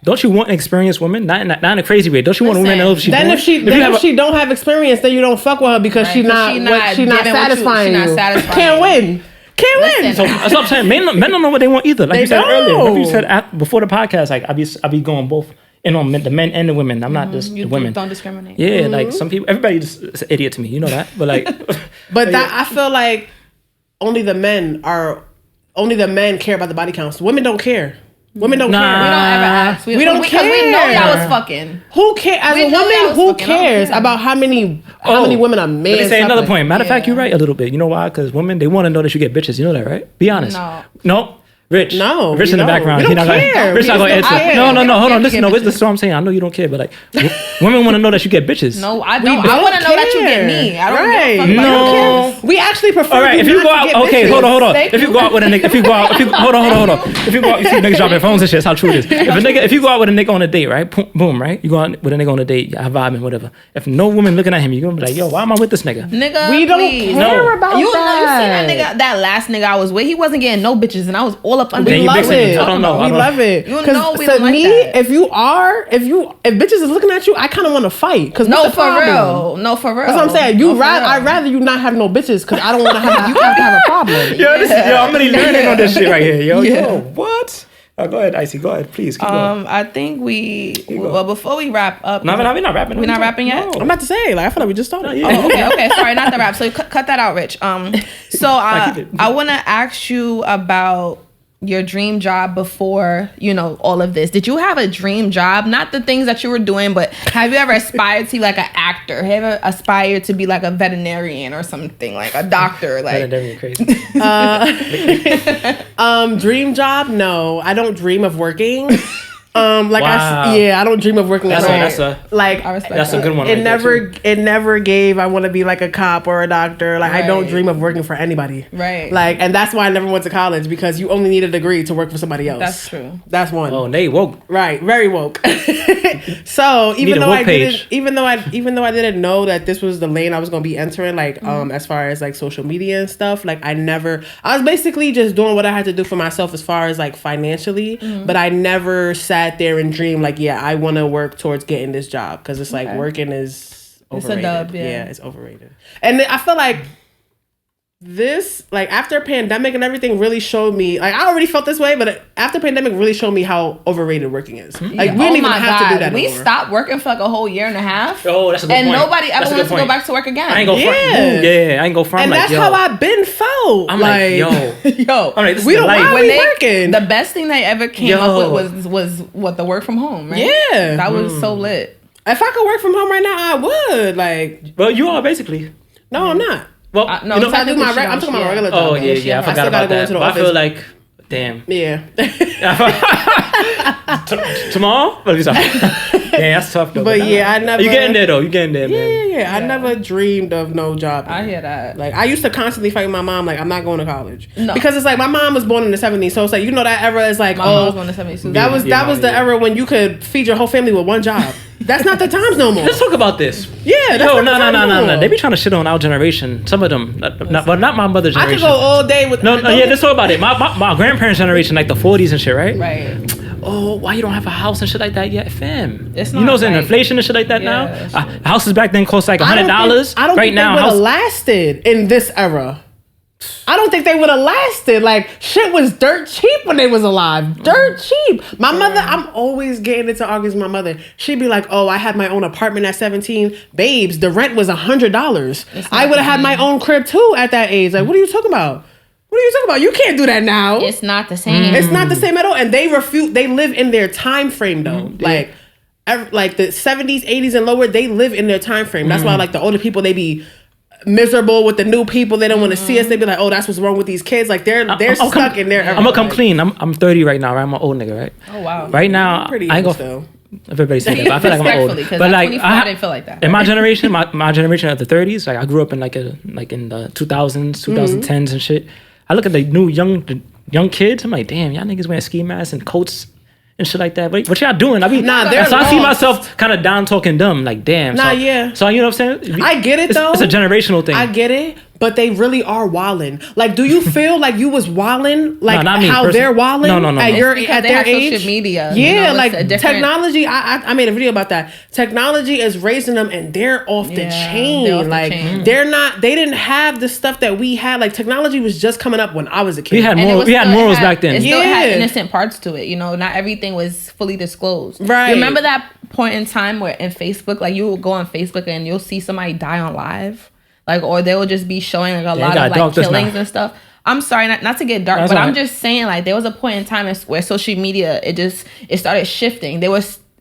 don't you want an experienced woman? Not in a crazy way. Don't you want a woman to know if she's Then doing? if she you then have if a- she don't have experience, then you don't fuck with her because Right, she's 'cause not she what- not she not giving what you- satisfying she not you. satisfying Can't you. win. Can't win. Listen. So that's what I'm saying. Men don't know what they want either. Like They you said earlier. don't. Remember you said before the podcast, like I be going both in on the men and the women. I'm not just You the women. don't discriminate. Yeah, like some people, everybody just is an idiot to me. You know that, but like, But that I feel like only the men care about the body counts. Women don't care. Women don't Nah. We don't care. ever ask. We don't because we know care. y'all was fucking. Who cares? As We a know woman, y'all was who fucking. I don't cares care. about how many women a man? Let me say slept another with? point. Matter of fact, Yeah. you're right a little bit. You know why? Because women, they want to know that you get bitches. You know that, right? Be honest. No. Rich. No, Rich we in the don't. background. We He don't not care. gonna, Rich not We gonna just answer. don't No, care. no, We no. don't Hold care on. to Listen, get no. bitches. This is what I'm saying. I know you don't care, but like, women want to know that you get bitches. No, I We don't. I don't want to know that you get care. me. I don't Right. give a fuck about No. your kids. We actually prefer. All right, if you go out, okay, hold on. Thank If you you. go out with a nigga, hold on. If you go out, you see niggas dropping phones and shit. That's how true it is. If you go out with a nigga on a date, right? Boom, right? You go out with a nigga on a date, y'all vibing, whatever. If no woman looking at him, you're gonna be like, yo, why am I with this nigga? Nigga, We don't please. care No. about You that. seen that nigga, that last nigga I was with? He wasn't getting no bitches, and I was all up under. Then We you love big it. niggas. I don't know. We love it. You 'Cause know we to don't like me, that. if bitches is looking at you, I kind of want to fight. Cause No, what's the for problem? real. No, for real. That's what I'm saying. No, for real. I'd rather you not have no bitches because I don't want to have you have to have a problem. Yo, I'm really learning on this shit right here, yo. Yo, what? Go ahead, Icy. Go ahead, please. Keep going. I think go. well, before we wrap up. No, we're not rapping. We're not rapping yet? I'm about to say, like I feel like we just started. Yeah. Oh, okay. Sorry, not the rap. So cut that out, Rich. So keep it. I want to ask you about your dream job before, all of this. Did you have a dream job? Not the things that you were doing, but have you ever aspired to be like an actor? Have you ever aspired to be like a veterinarian or something, like a doctor? Like, That's crazy. Dream job? No, I don't dream of working. Wow. I don't dream of working at all. That's a like I respect that's a that. good one. it right there, never too. it never gave I want to be like a cop or a doctor. Like I don't Right. dream of working for anybody. Right. Like, and that's why I never went to college, because you only need a degree to work for somebody else. That's true. That's one. Oh, they woke. Right, very woke. So Need even a though woke I page. even though I didn't know that this was the lane I was gonna be entering, like as far as like social media and stuff, like I was basically just doing what I had to do for myself as far as like financially, but I never sat there and dreamed like, yeah, I want to work towards getting this job, because it's like working is overrated. It's a dub, yeah. It's overrated. And I feel like this, like after pandemic and everything, really showed me, like I already felt this way, but after pandemic really showed me how overrated working is. Like we didn't even have to do that We anymore. stopped working for like a whole year and a half. Oh, that's a good and point. nobody That's ever a wants good to go point. back to work again. I ain't go front. Yeah. Yeah, I ain't go front. And like, that's yo. how I've been felt. I'm like, yo. Yo, I'm like, this we is don't life. why when we they working. the best thing they ever came up with was what, the work from home, right? Yeah. That was so lit. If I could work from home right now, I would. Like, Well, you are basically. no, I'm not. Well, No, you know, I do my I'm talking about my regular job. oh yeah, yeah. I still forgot gotta about go that. into the But I feel office. like, damn. Yeah. Tomorrow? What is that? Yeah, that's tough though. But yeah, I never. You getting there though? You getting there, man? Yeah. I never dreamed of no job. I hear that. Like I used to constantly fight with my mom, like I'm not going to college, No. because it's like my mom was born in the '70s, so it's like that era is like My mom was one of the 72. that was Yeah, the yeah. era when you could feed your whole family with one job. That's not the times no more. Let's talk about this. Yeah, that's Yo, not the times no no. more. They be trying to shit on our generation. Some of them, but not my mother's I could generation. go all day with No, yeah, let's talk about it. My grandparents' generation, like the 40s and shit, right? Right. Oh, why you don't have a house and shit like that yet, fam? It's You not know, there's like- inflation and shit like that Yeah, now. sure. Houses back then cost like $100. I don't right think now, they would have house. lasted in this era. I don't think they would have lasted. Like shit was dirt cheap when they was alive. Dirt cheap. My mother, I'm always getting into arguments with my mother. She'd be like, "Oh, I had my own apartment at 17. Babes, the rent was $100. I would have had my own crib too at that age. Like, what are you talking about? What are you talking about? You can't do that now. It's not the same. It's not the same at all." And they refute. They live in their time frame though. Like the 70s, 80s, and lower. They live in their time frame. That's why like the older people, they be miserable with the new people. They don't want to see us. They be like, "Oh, that's what's wrong with these kids." Like they're stuck in their era. I'm gonna come clean. I'm 30 right now, right? I'm an old nigga, right? Oh wow. Right now, Pretty I ain't young gonna. still. Everybody say that, but I feel like I'm old. Respectfully, 'cause But at like, 24, I didn't feel like that. in my generation, my generation of the 30s, like I grew up in like in the 2000s, 2010s and shit. I look at the new young kids. I'm like, damn, y'all niggas wearing ski masks and coats and shit like that. What y'all doing? I mean, Nah, they're so I see lost. myself kind of down talking dumb. Like, damn. Nah, so, yeah. So you know what I'm saying? I get it though. It's a generational thing. I get it, but they really are wildin'. Like, do you feel like you was wildin'? Like not me, how person- they're wildin'? No, no, no, At no. your It's because at they their have age. social media, Yeah, you know, it's like a different- technology. I made a video about that. Technology is raising them, and they're off the Yeah, chain. they're off the Like chain. they're not. They didn't have the stuff that we had. Like technology was just coming up when I was a kid. We had And it more. was We had still- it morals back then. It still had Yeah. innocent parts to it. You know, not everything was fully disclosed. Right. You remember that point in time where in Facebook, like you will go on Facebook and you'll see somebody die on live, like, or they will just be showing like a lot got of like dark just killings now. and stuff. I'm sorry, not to get dark, That's but all I'm right. just saying like there was a point in time where social media it started shifting.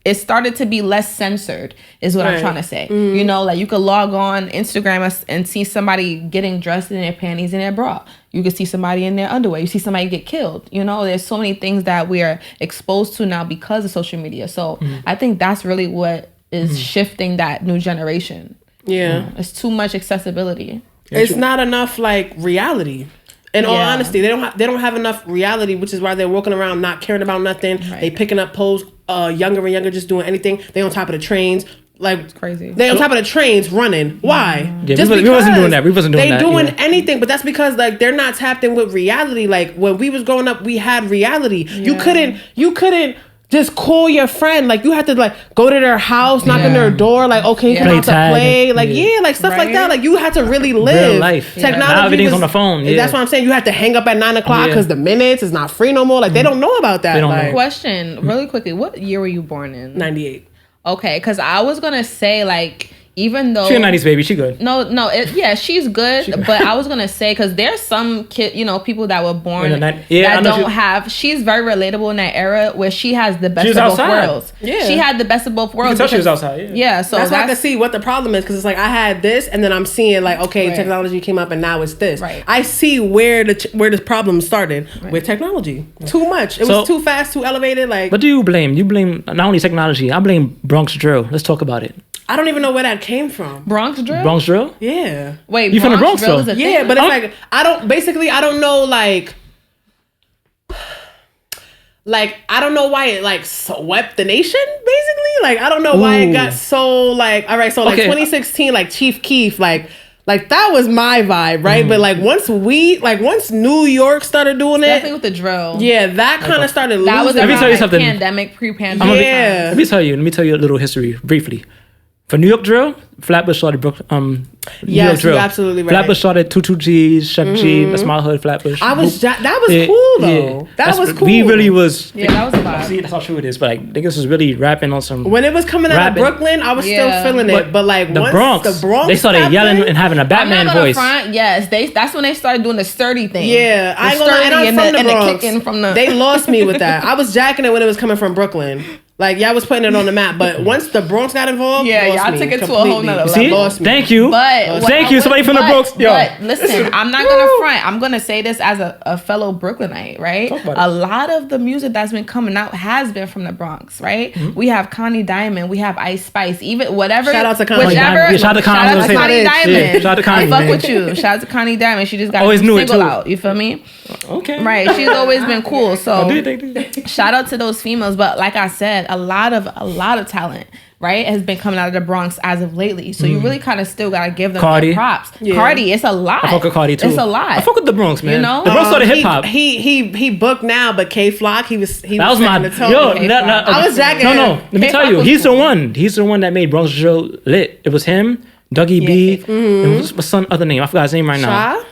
It started to be less censored, is what I'm Right. trying to say. You know, like you could log on Instagram and see somebody getting dressed in their panties and their bra. You could see somebody in their underwear. You see somebody get killed. You know, there's so many things that we are exposed to now because of social media. So I think that's really what is shifting that new generation. Yeah. It's too much accessibility. It's not enough like reality. In all Yeah. honesty, they don't have enough reality, which is why they're walking around not caring about nothing. Right. They picking up posts, younger and younger, just doing anything. They on top of the trains, like crazy. They on top of the trains running. Why? Yeah, we wasn't doing that. We wasn't doing they that, doing yeah. anything, but that's because like they're not tapped in with reality. Like when we was growing up, we had reality. You couldn't just call your friend. Like you had to like go to their house, knock on their door, like okay, come Play out to tag. play, like Yeah. like stuff like Right. that. Like you had to really live Real life. Yeah. Technology. Now everything's was- on the phone, yeah. That's what I'm saying. You had to hang up at 9 o'clock Yeah. because the minutes is not free no more. Like they don't know about that. They don't like, know. Question really quickly: what year were you born in? 98. Okay, because I was gonna say like even though She a 90s baby. She good. No, she's good. But I was gonna say because there's some people that were born that don't have. She's very relatable in that era where she has the best of both worlds. Yeah, she had the best of both worlds. You can tell she was outside. Yeah, so that's why I can see what the problem is because it's like I had this and then I'm seeing like technology came up and now it's this. Right. I see where the problem started with technology. Too much. It was too fast, too elevated. Like, what do you blame? You blame not only technology. I blame Bronx drill. Let's talk about it. I don't even know where that came from. Bronx drill? Bronx drill? Yeah. Wait, you from the Bronx drill? Yeah, but it's like I don't know I don't know why it like swept the nation basically. Like I don't know why it got so like all right, so like 2016 like Chief Keef like that was my vibe, right? But like once New York started doing definitely with the drill. Yeah, that kind of started losing. That was let me tell you something. Pandemic, pre-pandemic. Yeah. Let me tell you a little history briefly. For New York drill, Flatbush started New York drill. You're absolutely right. Flatbush started 22G's, Chef G, that's my hood, Flatbush. That was cool though. Yeah. That was cool. We really was. Yeah, that was a vibe. See, that's how true it is. But like niggas was really rapping on some. When it was coming out of Brooklyn, I was still feeling it. But like the Bronx, they started yelling and having a Batman voice. Yes, that's when they started doing the sturdy thing. Yeah, I ain't gonna lie. And I'm from the Bronx. The kicking from the. They lost me with that. I was jacking it when it was coming from Brooklyn. Like y'all was putting it on the map, but once the Bronx got involved, y'all took it to a whole nother level. Lost me. Thank you. Thank you, somebody from the Bronx. But listen, I'm not gonna front. I'm gonna say this as a fellow Brooklynite, right? A lot of the music that's been coming out has been from the Bronx, right? Mm-hmm. We have Connie Diamond, we have Ice Spice, even whatever. Shout out to Connie. Shout out to Connie Diamond. Shout out to Connie. I fuck with you. Shout out to Connie Diamond. She just got always a knew single it too. out. You feel me? Okay. Right. She's always been cool. So do. Shout out to those females. But like I said, a lot of talent, right, has been coming out of the Bronx as of lately. So you really kind of still gotta give them their props. Yeah. Cardi, it's a lot. I fuck with Cardi too. It's a lot. I fuck with the Bronx, man. You know? The Bronx started hip hop. He booked now, but K Flock, he was that was my I was jacking. No. Let me tell you, he's the one. He's the one that made Bronx drill lit. It was him, Dougie B, and what's my son other name? I forgot his name right now.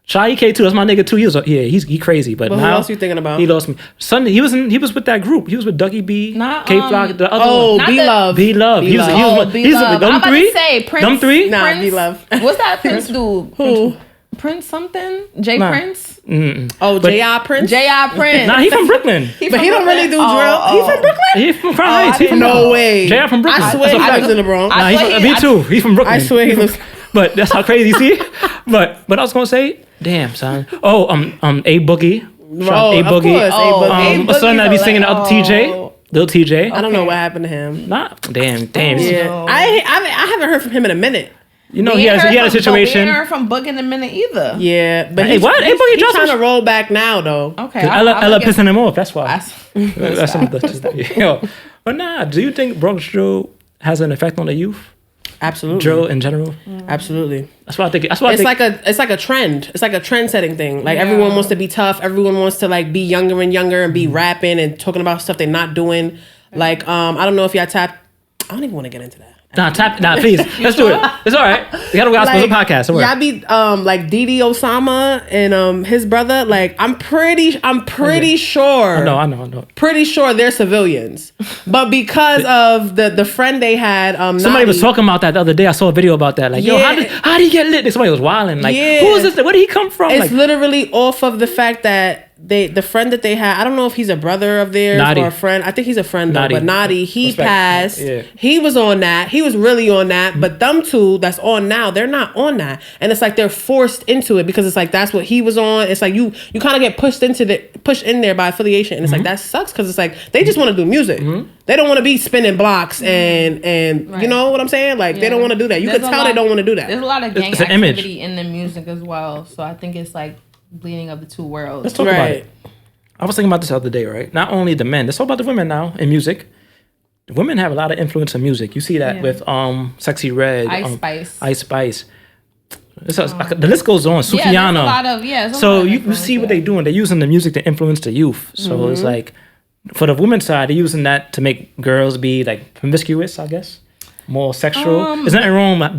Shy EK too. That's my nigga too. He crazy. But who now, else you thinking about? He lost me. Sunday. He was with that group. He was with Dougie B, K Flock, the other one. B-Love. B-Love. He's with them I'm about three. To say, Prince, them three. Nah, Prince, B-Love. What's that Prince dude? Who? Prince something? Prince? Mm-mm. Oh, J.I. Prince? J.I. Prince. Nah, he from Brooklyn. But he don't really do drill. He from Brooklyn? He from Crown Heights. No way. J.I. from Brooklyn. I swear he lives in the Bronx. Nah, me too. He's from Brooklyn. I swear he lives. But that's how crazy. See, but I was gonna say, damn son. Oh, A Boogie. A Boogie. A son that be singing the other TJ. Lil TJ. I don't know what happened to him. Nah, damn. Yeah. I haven't heard from him in a minute. You know, he had a situation. We ain't heard from Book in a minute either. Yeah, but hey, what? He's trying to roll back now, though. Okay, Ella pissing him off. That's why. That's just yo. But nah, do you think Bronx drill has an effect on the youth? Absolutely. Drill in general. Absolutely. That's what I think. It's like a trend. It's like a trend setting thing. Like everyone wants to be tough. Everyone wants to like be younger and younger and be rapping and talking about stuff they're not doing. Like I don't know if y'all tap. I don't even want to get into that. Please. Let's do it. It's all right. We gotta go out to the podcast. Y'all be like Didi Osama and his brother. Like I'm pretty sure. I know. Pretty sure they're civilians, but because of the friend they had, somebody was talking about that the other day. I saw a video about that. Like, yo, how did he get lit? Somebody was wilding. Like, who is this? Where did he come from? It's literally off of the fact that the friend that they had, I don't know if he's a brother of theirs or a friend. I think he's a friend though. But Nadi, he passed. Yeah. He was on that. He was really on that. But them two that's on now, they're not on that. And it's like they're forced into it because it's like that's what he was on. It's like you kind of get pushed in there by affiliation. And it's like that sucks because it's like they just want to do music. Mm-hmm. They don't want to be spinning blocks and right. You know what I'm saying? Like they don't want to do that. You can tell they don't want to do that. There's a lot of gang activity in the music as well. So I think it's like bleeding of the two worlds. Let's talk about it. I was thinking about this the other day, right? Not only the men, let's talk about the women now in music. The women have a lot of influence in music. You see that with Sexy Red, Ice Spice. The list goes on. Sufiyana. So you see what they're doing. They're using the music to influence the youth. So it's like for the women's side, they're using that to make girls be like promiscuous, I guess. More sexual. There's nothing wrong with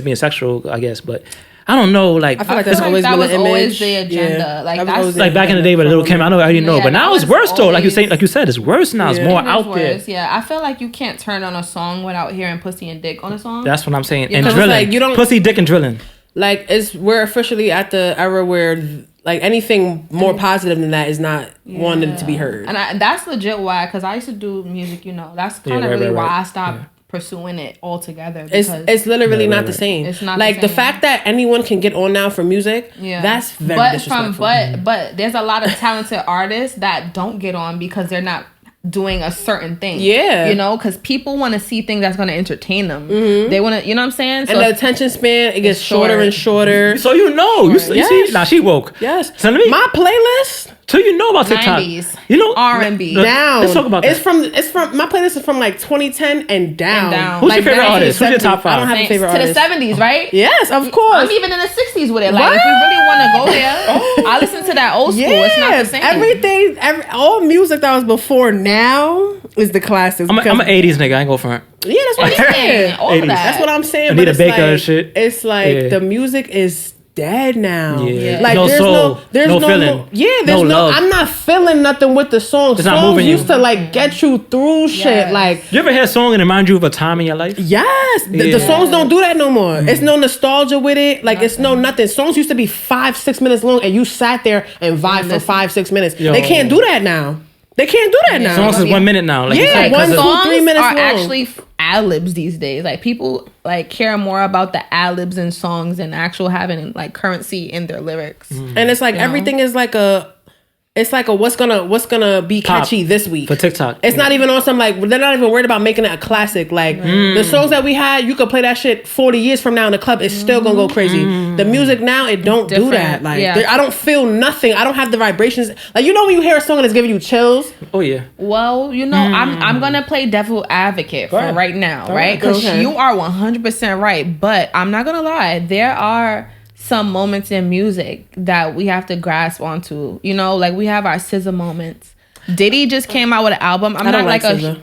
being sexual, I guess, but I don't know. Like I feel like I that's feel always like that been was the always image. the agenda. Yeah. Like That was that's always the like back in the day agenda with Little from Kim. I know I already know, Yeah, but now that it's was worse though. Like always- you said, it's worse now. It's Yeah. more It is out there. worse. Yeah, I feel like you can't turn on a song without hearing pussy and dick on a song. That's what I'm saying. Yeah, And 'cause it's drilling, like, you don't- pussy, dick, and drilling. Like we're officially at the era where like anything more positive than that is not wanted to be heard. And that's legit why, because I used to do music, you know. That's kind of right, really right, why right. I stopped pursuing it altogether. It's literally not the right. same. It's not like the the same. fact that anyone can get on now for music. Yeah, That's very but disrespectful. but there's a lot of talented artists that don't get on because they're not doing a certain thing. Yeah. You know, because people want to see things that's going to entertain them. They want to, you know what I'm saying? And the attention span, it gets shorter short. and shorter. So you know, you see, Yes. now she woke. Yes. So let me. My playlist So you know about TikTok. 90s. You know R&B. down. Let's talk about it's that. from my playlist is from like 2010 and down. And down. Who's your favorite 90s to artist? Who's your 70s. top five? I don't have a favorite to artist. the 70s, right? Yes, of course. I'm even in the 60s with it. Like, if we really want to go there, I listen to that old school. It's not the same. Everything, all music that was before now is the classics. I'm because- an 80s nigga. I ain't go for it. Yeah, that's what I'm saying. All of 80s. that. That's what I'm saying. Anita but it's Baker like, and shit. It's like Yeah. the music is dead now. Yeah. Like No there's soul. there's No no feeling. there's No love. I'm not feeling nothing with the songs. It's not Songs moving you. used to like get you through shit. Yes. Like You ever hear a song and remind you of a time in your life? yes, the Yeah. songs don't do that no more. Mm. It's no nostalgia with it. Like it's no nothing. Songs used to be 5-6 minutes long, and you sat there and vibed for 5-6 minutes. Yo. They can't do that now. They can't do that now. Songs is 1 minute now. Like you Yeah, said, one 'cause of- song. Songs 3 minutes are long. actually ad-libs these days. Like, people like care more about the ad-libs in songs than actual having like currency in their lyrics. And it's like everything is like it's like a what's gonna be Pop catchy this week for TikTok. It's not even on some like they're not even worried about making it a classic. Like the songs that we had, you could play that shit 40 years from now in the club. It's still gonna go crazy. The music now, it don't do Different. that. Like Yeah. I don't feel nothing. I don't have the vibrations. Like you know when you hear a song and it's giving you chills. Oh yeah. Well, you know, I'm gonna play devil advocate for ahead. right now, Go right? ahead. Because Okay. you are 100% right. But I'm not gonna lie, there are some moments in music that we have to grasp onto. You know, like we have our SZA moments. Diddy just came out with an album. I'm I not don't like like a SZA.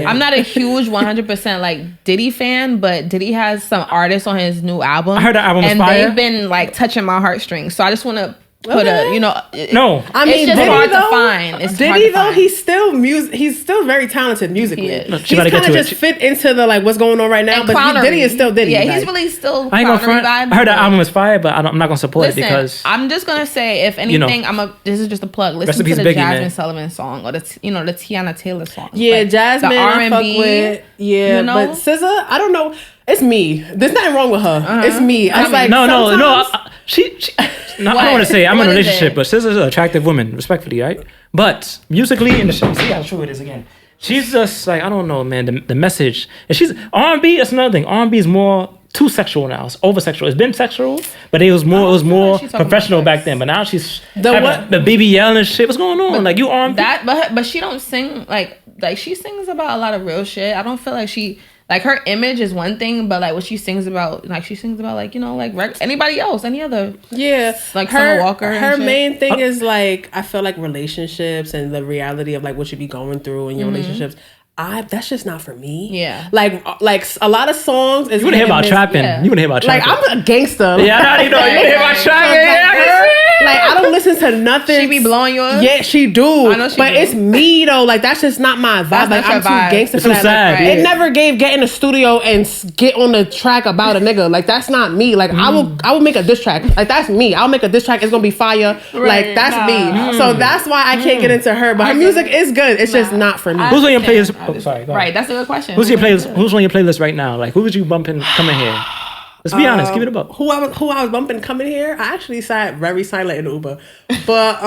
I'm not a huge 100% like Diddy fan, but Diddy has some artists on his new album. I heard the album was and fire. they've been like touching my heartstrings. So I just want to put a, you know, No. I mean, it's just Diddy, hard to though, find. It's hard Diddy to though, find. he's still He's still very talented musically. He is. Look, she He's about to kind get of to it. just fit into the like what's going on right now. And But clownery. Diddy is still Diddy. Yeah, like, he's really still I ain't gonna front. clownery I heard the vibe. album is fire, but I'm not gonna support Listen, it because I'm just gonna say, if You know. anything, this is just a plug. Rest Listen in to peace, the Biggie, Jasmine man. Sullivan song or the Tiana Taylor song. Yeah, Like, Jasmine, the I fuck R&B, with. Yeah, you know? but SZA, I don't know. It's me. There's nothing wrong with her. It's me. I was like, no. sometimes- She no, I What? don't want to say I'm in a What is relationship, it? but SZA's an attractive woman, respectfully, right? But musically, in the show, see how true it is again. She's just like I don't know, man. The message, and she's R&B. That's another thing. R&B is more too sexual now. It's over sexual. It's been sexual, but it was more like she's talking professional about back sex. then. But now she's The having what? the BBL and shit. What's going on? Like you R&B. but she don't sing like she sings about a lot of real shit. I don't feel like she. Like, her image is one thing, but like what she sings about, like she sings about, like, you know, like anybody else, any other. Yeah, Like Summer Walker and Her shit. main thing is like I feel like relationships and the reality of like what you be going through in your relationships. That's just not for me. Yeah. like a lot of songs is you want to hear about trapping? Yeah. You want to hear about Like trapping? I'm a gangster. yeah, I already know. You want to hear about trapping? Yeah, Like I don't listen to nothing. She be blowing yours? Yeah, she do. I know she but do. it's me though. Like that's just not my vibe. That's Like not your I'm too vibe. gangster It's for too that. sad, Like, yeah. It never gave get in the studio and get on the track about a nigga. Like that's not me. Like I will make a diss track. Like that's me. I'll make a diss track. It's gonna be fire. Like that's me. So that's why I can't get into her. But her music is good. It's just not for me. Who's on your playlist? Oh, sorry. Go ahead. Right, that's a good question. Who's your playlist? Who's on your playlist right now? Like, who would you bumping coming here? Let's be honest. Give it a buck. Who I was bumping coming here? I actually sat very silent in Uber, but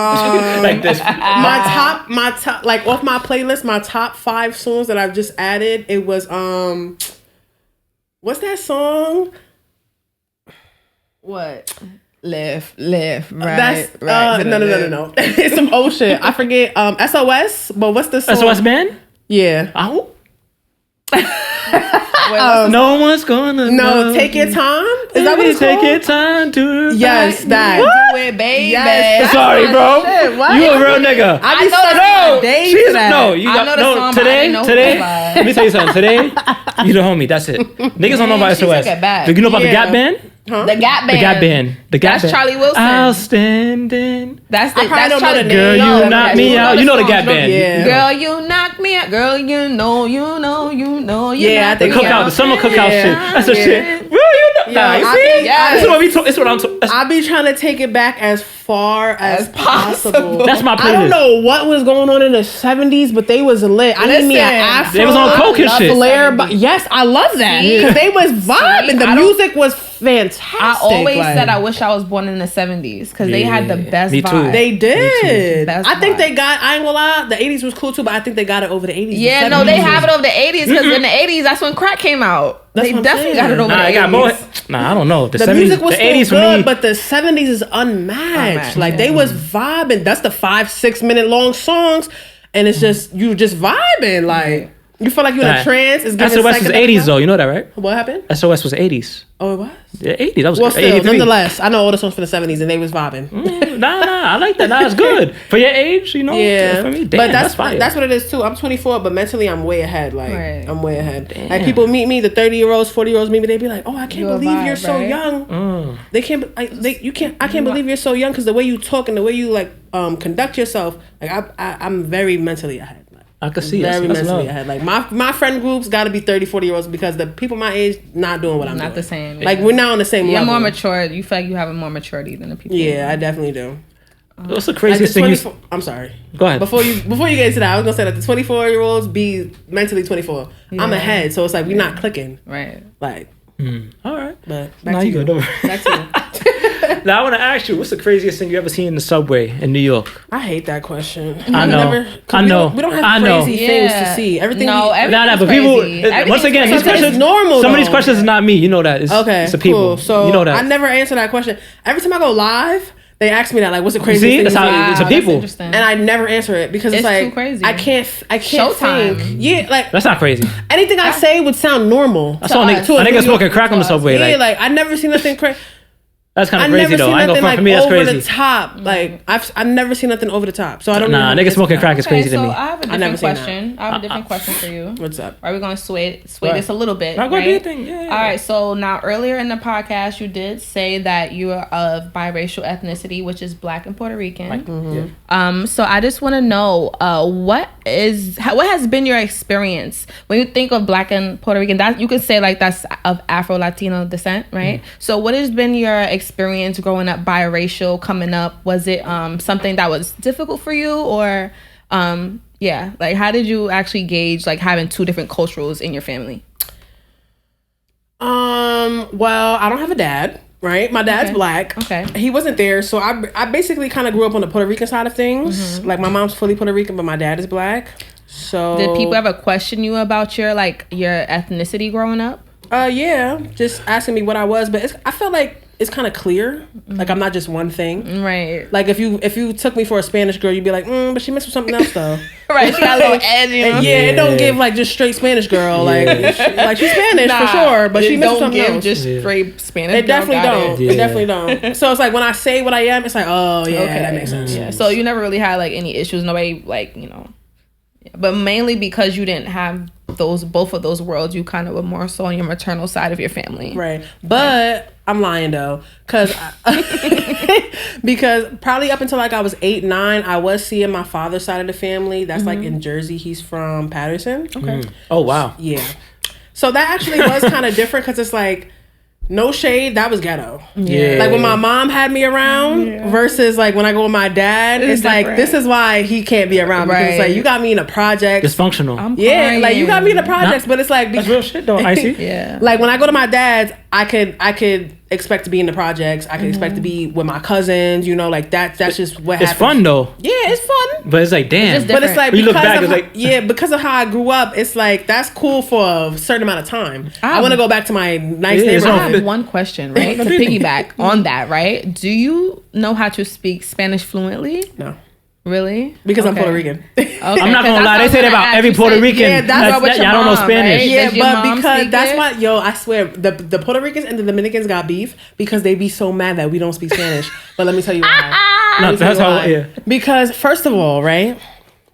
Like this. my top like off my playlist, my top 5 songs that I've just added. It was what's that song? What? Live, right. That's right. no. It's some old shit. I forget. SOS. But what's the song? SOS Band? Yeah. Oh. Wait, No one's gonna No, know. Take Your Time. Is that what it's Take called? your time to Yes, that. Do it, baby. Yes, Sorry, bro. Shit, what? You a real nigga. I be know the stuck song. for days She's to that. no. You I got know the no song, but I today. didn't know who Today, it was. let me tell you something. Today, you the homie. That's it. Niggas don't know about she took SOS. it back. Do you know about the Yeah. Gap Band? The Gap Band. The Gap Band. The Gap That's Band. Charlie Wilson. Outstanding. That's the. I probably That's don't know Charlie. the Girl, name. you No, knock me out. You know the song. Gap Band. Yeah. Girl, you knock me out. Girl, you know. Yeah, I The think cookout, the summer cookout Yeah. shit. That's the Yeah. shit. Bro, you know. Nah, you I see? think- Yes. This is what we talk. This is what I'm talking. I be trying to take it back as far as possible. That's my I don't playlist. know what was going on in the 70s, but they was lit. I need me an Listen, afro. They was on coke and a shit. flare, but yes, I love that See? because they was vibing. The I don't- music was fantastic. I always like, said I wish I was born in the 70s because they had the Yeah. best Me too. vibe. They did. That's I think why. they got. I ain't gonna lie. The 80s was cool too, but I think they got it over the 80s. Yeah, The no, they 70s have it was- over the 80s because in the 80s, that's when crack came out. That's They what I'm definitely saying. got it over Nah, the I 80s. got more. Nah, I don't know. The 70s, music was the still 80s for good, me. but the 70s is unmatched. Like they yeah. was vibing. That's the 5-6 minute long songs, and it's just you just vibing. Like you feel like you're in a Nah. trance. It's giving SOS was psychedelic 80s vibe. though. You know that, right? What happened? SOS was 80s. Oh, it was. Yeah, 80s. That was Well, still, 83. nonetheless, I know all the songs from the 70s, and they was vibing. Nah, I like that. Nah, it's good for your age. You know. Yeah, For me, damn, but that's fire. that's what it is too. I'm 24, but mentally I'm way ahead. Like Right. I'm way ahead. Like people meet me, the 30-year-olds, 40-year-olds meet me, they be like, "Oh, I can't You a believe vibe, you're so right? young." They can't. I can't believe you're so young because the way you talk and the way you like conduct yourself. Like I'm very mentally ahead. I can see. That's Very mentally love. ahead. Like my friend groups got to be 30, 40-year-olds because the people my age not doing what I'm doing. Not the same. Like yeah. we're not on the same You're level. more mature. You feel like you have a more maturity than the people. Yeah, I definitely do. What's the Like the craziest thing you? 24 I'm sorry. Go ahead. Before you get into that, I was gonna say that the 24-year-olds be mentally 24. I'm Yeah. ahead, so it's like we're not clicking. Right. Like, All right. but Nah, back to you you. good. Don't worry. Back to you. Now I want to ask you, what's the craziest thing you ever seen in the subway in New York? I hate that question. I know. 'cause I know. We don't have I know. crazy things to see. Everything. No, we, Nah, but crazy. people. Everything's Once again, these crazy. It's questions. normal, Some of these though. questions is not me. You know that. It's, okay, it's the people. cool. So you know that. I never answer that question. Every time I go live, they ask me that, like, what's the craziest see? thing? That's you how seen? it's a Wow, people. That's interesting. And I never answer it because it's It's like too crazy. I can't Showtime. think. Yeah, like That's not crazy. anything I say would sound normal. I saw a nigga, to a a New nigga York- smoking crack on the subway. Yeah, Like, like I never seen nothing crazy. that's kind I of crazy never though. seen I ain't nothing gonna like for me. That's over crazy. the top. Like I've never seen nothing over the top. So I don't. Nah, know nigga smoking crack is crazy so to me. I have a I never different seen that. question. I have a different question for you. What's up? Are we going to sway What? this a little bit? Nah, go right? do your thing. Yeah. All right. So now, earlier in the podcast, you did say that you are of biracial ethnicity, which is Black and Puerto Rican. So I just want to know, what has been your experience when you think of Black and Puerto Rican? That you could say like that's of Afro Latino descent, right? So what has been your experience growing up biracial? Coming up, was it something that was difficult for you, or like how did you actually gauge like having two different cultures in your family? Well, I don't have a dad, right? My dad's Okay. Black. Okay. He wasn't there, so I basically kind of grew up on the Puerto Rican side of things. Mm-hmm. Like my mom's fully Puerto Rican, but my dad is Black. So Did people ever question you about your ethnicity growing up? Yeah, just asking me what I was, but I felt like it's kind of clear. Like I'm not just one thing. Right. Like if you took me for a Spanish girl, you'd be like, but she mixed with something else though. Right. She got a little edge. You know? And yeah, it don't give like just straight Spanish girl. Like she's Spanish for sure, but she mixed with something else. Just straight Spanish. It definitely don't. Yeah. It definitely don't. So it's like when I say what I am, it's like, oh yeah, that makes sense. Yeah. So you never really had like any issues. Nobody but mainly because you didn't have both of those worlds, you kind of were more so on your maternal side of your family. Right. But I'm lying though, because probably up until like I was 8, 9, I was seeing my father's side of the family. That's like in Jersey. He's from Patterson. Okay. Oh wow. Yeah. So that actually was kind of different because it's like, no shade, that was ghetto. Yeah. Like when my mom had me around versus like when I go with my dad, it's like, different. this is why he can't be around. Because it's Right. like, you got me in a project. Dysfunctional. Yeah, like you got me in the projects, but it's like That's real shit though. I see. Yeah. like when I go to my dad's, I could expect to be in the projects. I could expect to be with my cousins. You know, like that's just what It's happens. fun though, Yeah, it's fun. but it's like damn. just But it's like When you look because back, of it's how, like- because of how I grew up, it's like that's cool for a certain amount of time. I Oh. want to go back to my nice Yeah, it's I all neighborhood. have one question, right? To piggyback on that, right? Do you know how to speak Spanish fluently? No. Really? Because I'm Puerto Rican. Okay, I'm not gonna lie. They say that about every Puerto Rican. Yeah, that's what y'all don't know Spanish. Right? Yeah, Does your but mom because speak that's it? why, yo, I swear, the Puerto Ricans and the Dominicans got beef because they be so mad that we don't speak Spanish. But let me tell you why. No, that's how. Yeah. Because first of all, right,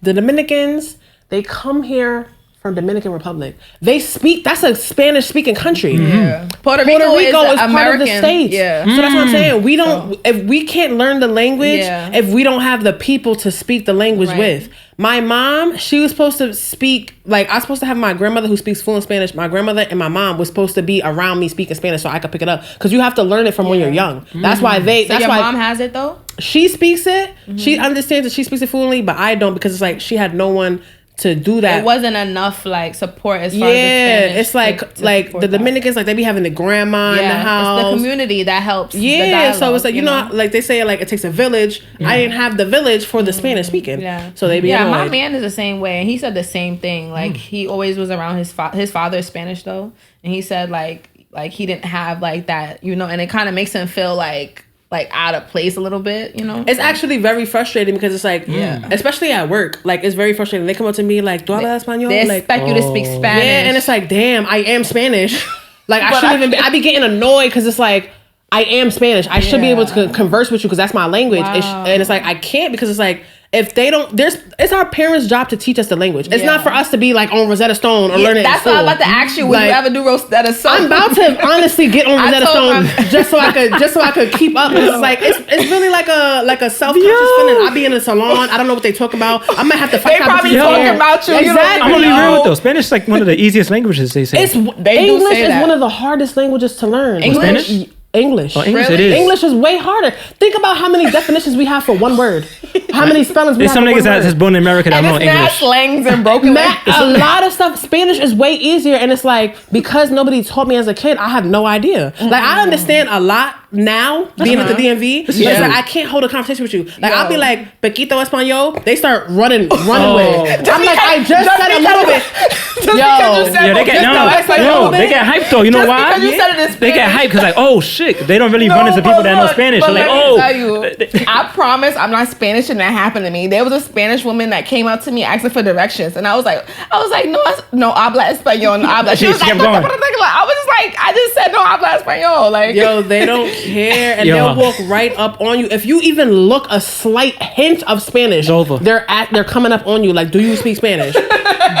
the Dominicans, they come here from Dominican Republic. They speak. That's a Spanish-speaking country. Yeah. Puerto Puerto Rico is American. part of the states. Yeah. So that's what I'm saying. We don't. If we can't learn the language, if we don't have the people to speak the language with. My mom, she was supposed to speak, like, I was supposed to have my grandmother who speaks fluent Spanish. My grandmother and my mom was supposed to be around me speaking Spanish so I could pick it up. Because you have to learn it from when you're young. That's why they. So that's your why mom has it though. she speaks it. She understands that she speaks it fluently, but I don't, because it's like she had no one to do that. It wasn't enough like support as far as the Spanish it's like the Dominicans, like they be having the grandma in the house. It's the community that helps. Yeah, the dialogue, so it's like, you know, like they say, like it takes a village. I didn't have the village for the Spanish speaking. Yeah. So they be my annoyed. man is the same way, and he said the same thing. Like he always was around his father is Spanish though, and he said like he didn't have like that, you know, and it kind of makes him feel like out of place a little bit, you know. It's actually very frustrating because it's like, especially at work, like it's very frustrating. They come up to me like, "Do hablas español?" They Like, expect you to speak Spanish. yeah, and it's like, damn, I am Spanish. Like I shouldn't even be. I be getting annoyed because it's like, I am Spanish. I should be able to converse with you because that's my language. Wow. And it's like I can't, because it's like, if they don't, it's our parents' job to teach us the language. It's not for us to be like on Rosetta Stone or learning. That's what I'm about to ask you. Would you ever do Rosetta Stone? I'm about to honestly get on Rosetta Stone just so I could keep up. It's like it's really like a self-conscious feeling. I be in a salon. I don't know what they talk about. I might have to fight. They probably talking about you. Exactly. I'm gonna be real with though. Spanish is like one of the easiest languages, they say. English is one of the hardest languages to learn. Spanish? English. Oh, English Really? it is. English is way harder. Think about how many definitions we have for one word. How many spellings we There's have some for niggas one that's word. born in America that and know it's mad English. slangs and broken A lot of stuff. Spanish is way easier, and it's like, because nobody taught me as a kid, I have no idea. Like I understand a lot now being at the DMV. But it's like, I can't hold a conversation with you. Like I'll be like, "Pequito español." They start running with it. I'm like, I just said a little bit. They get hyped though. You know why? Because you said it in Spanish. They get hyped because like, oh shit, they don't really run into people that know Spanish. But They're like, let me oh, tell you, I promise I'm not Spanish, and that happened to me. There was a Spanish woman that came up to me asking for directions, and I was like, no habla español, no habla. She was like, kept going. I was just like, I just said no habla español. Like, Yo, they don't care, and Yo. they'll walk right up on you. If you even look a slight hint of Spanish, It's over. They're coming up on you like, "Do you speak Spanish?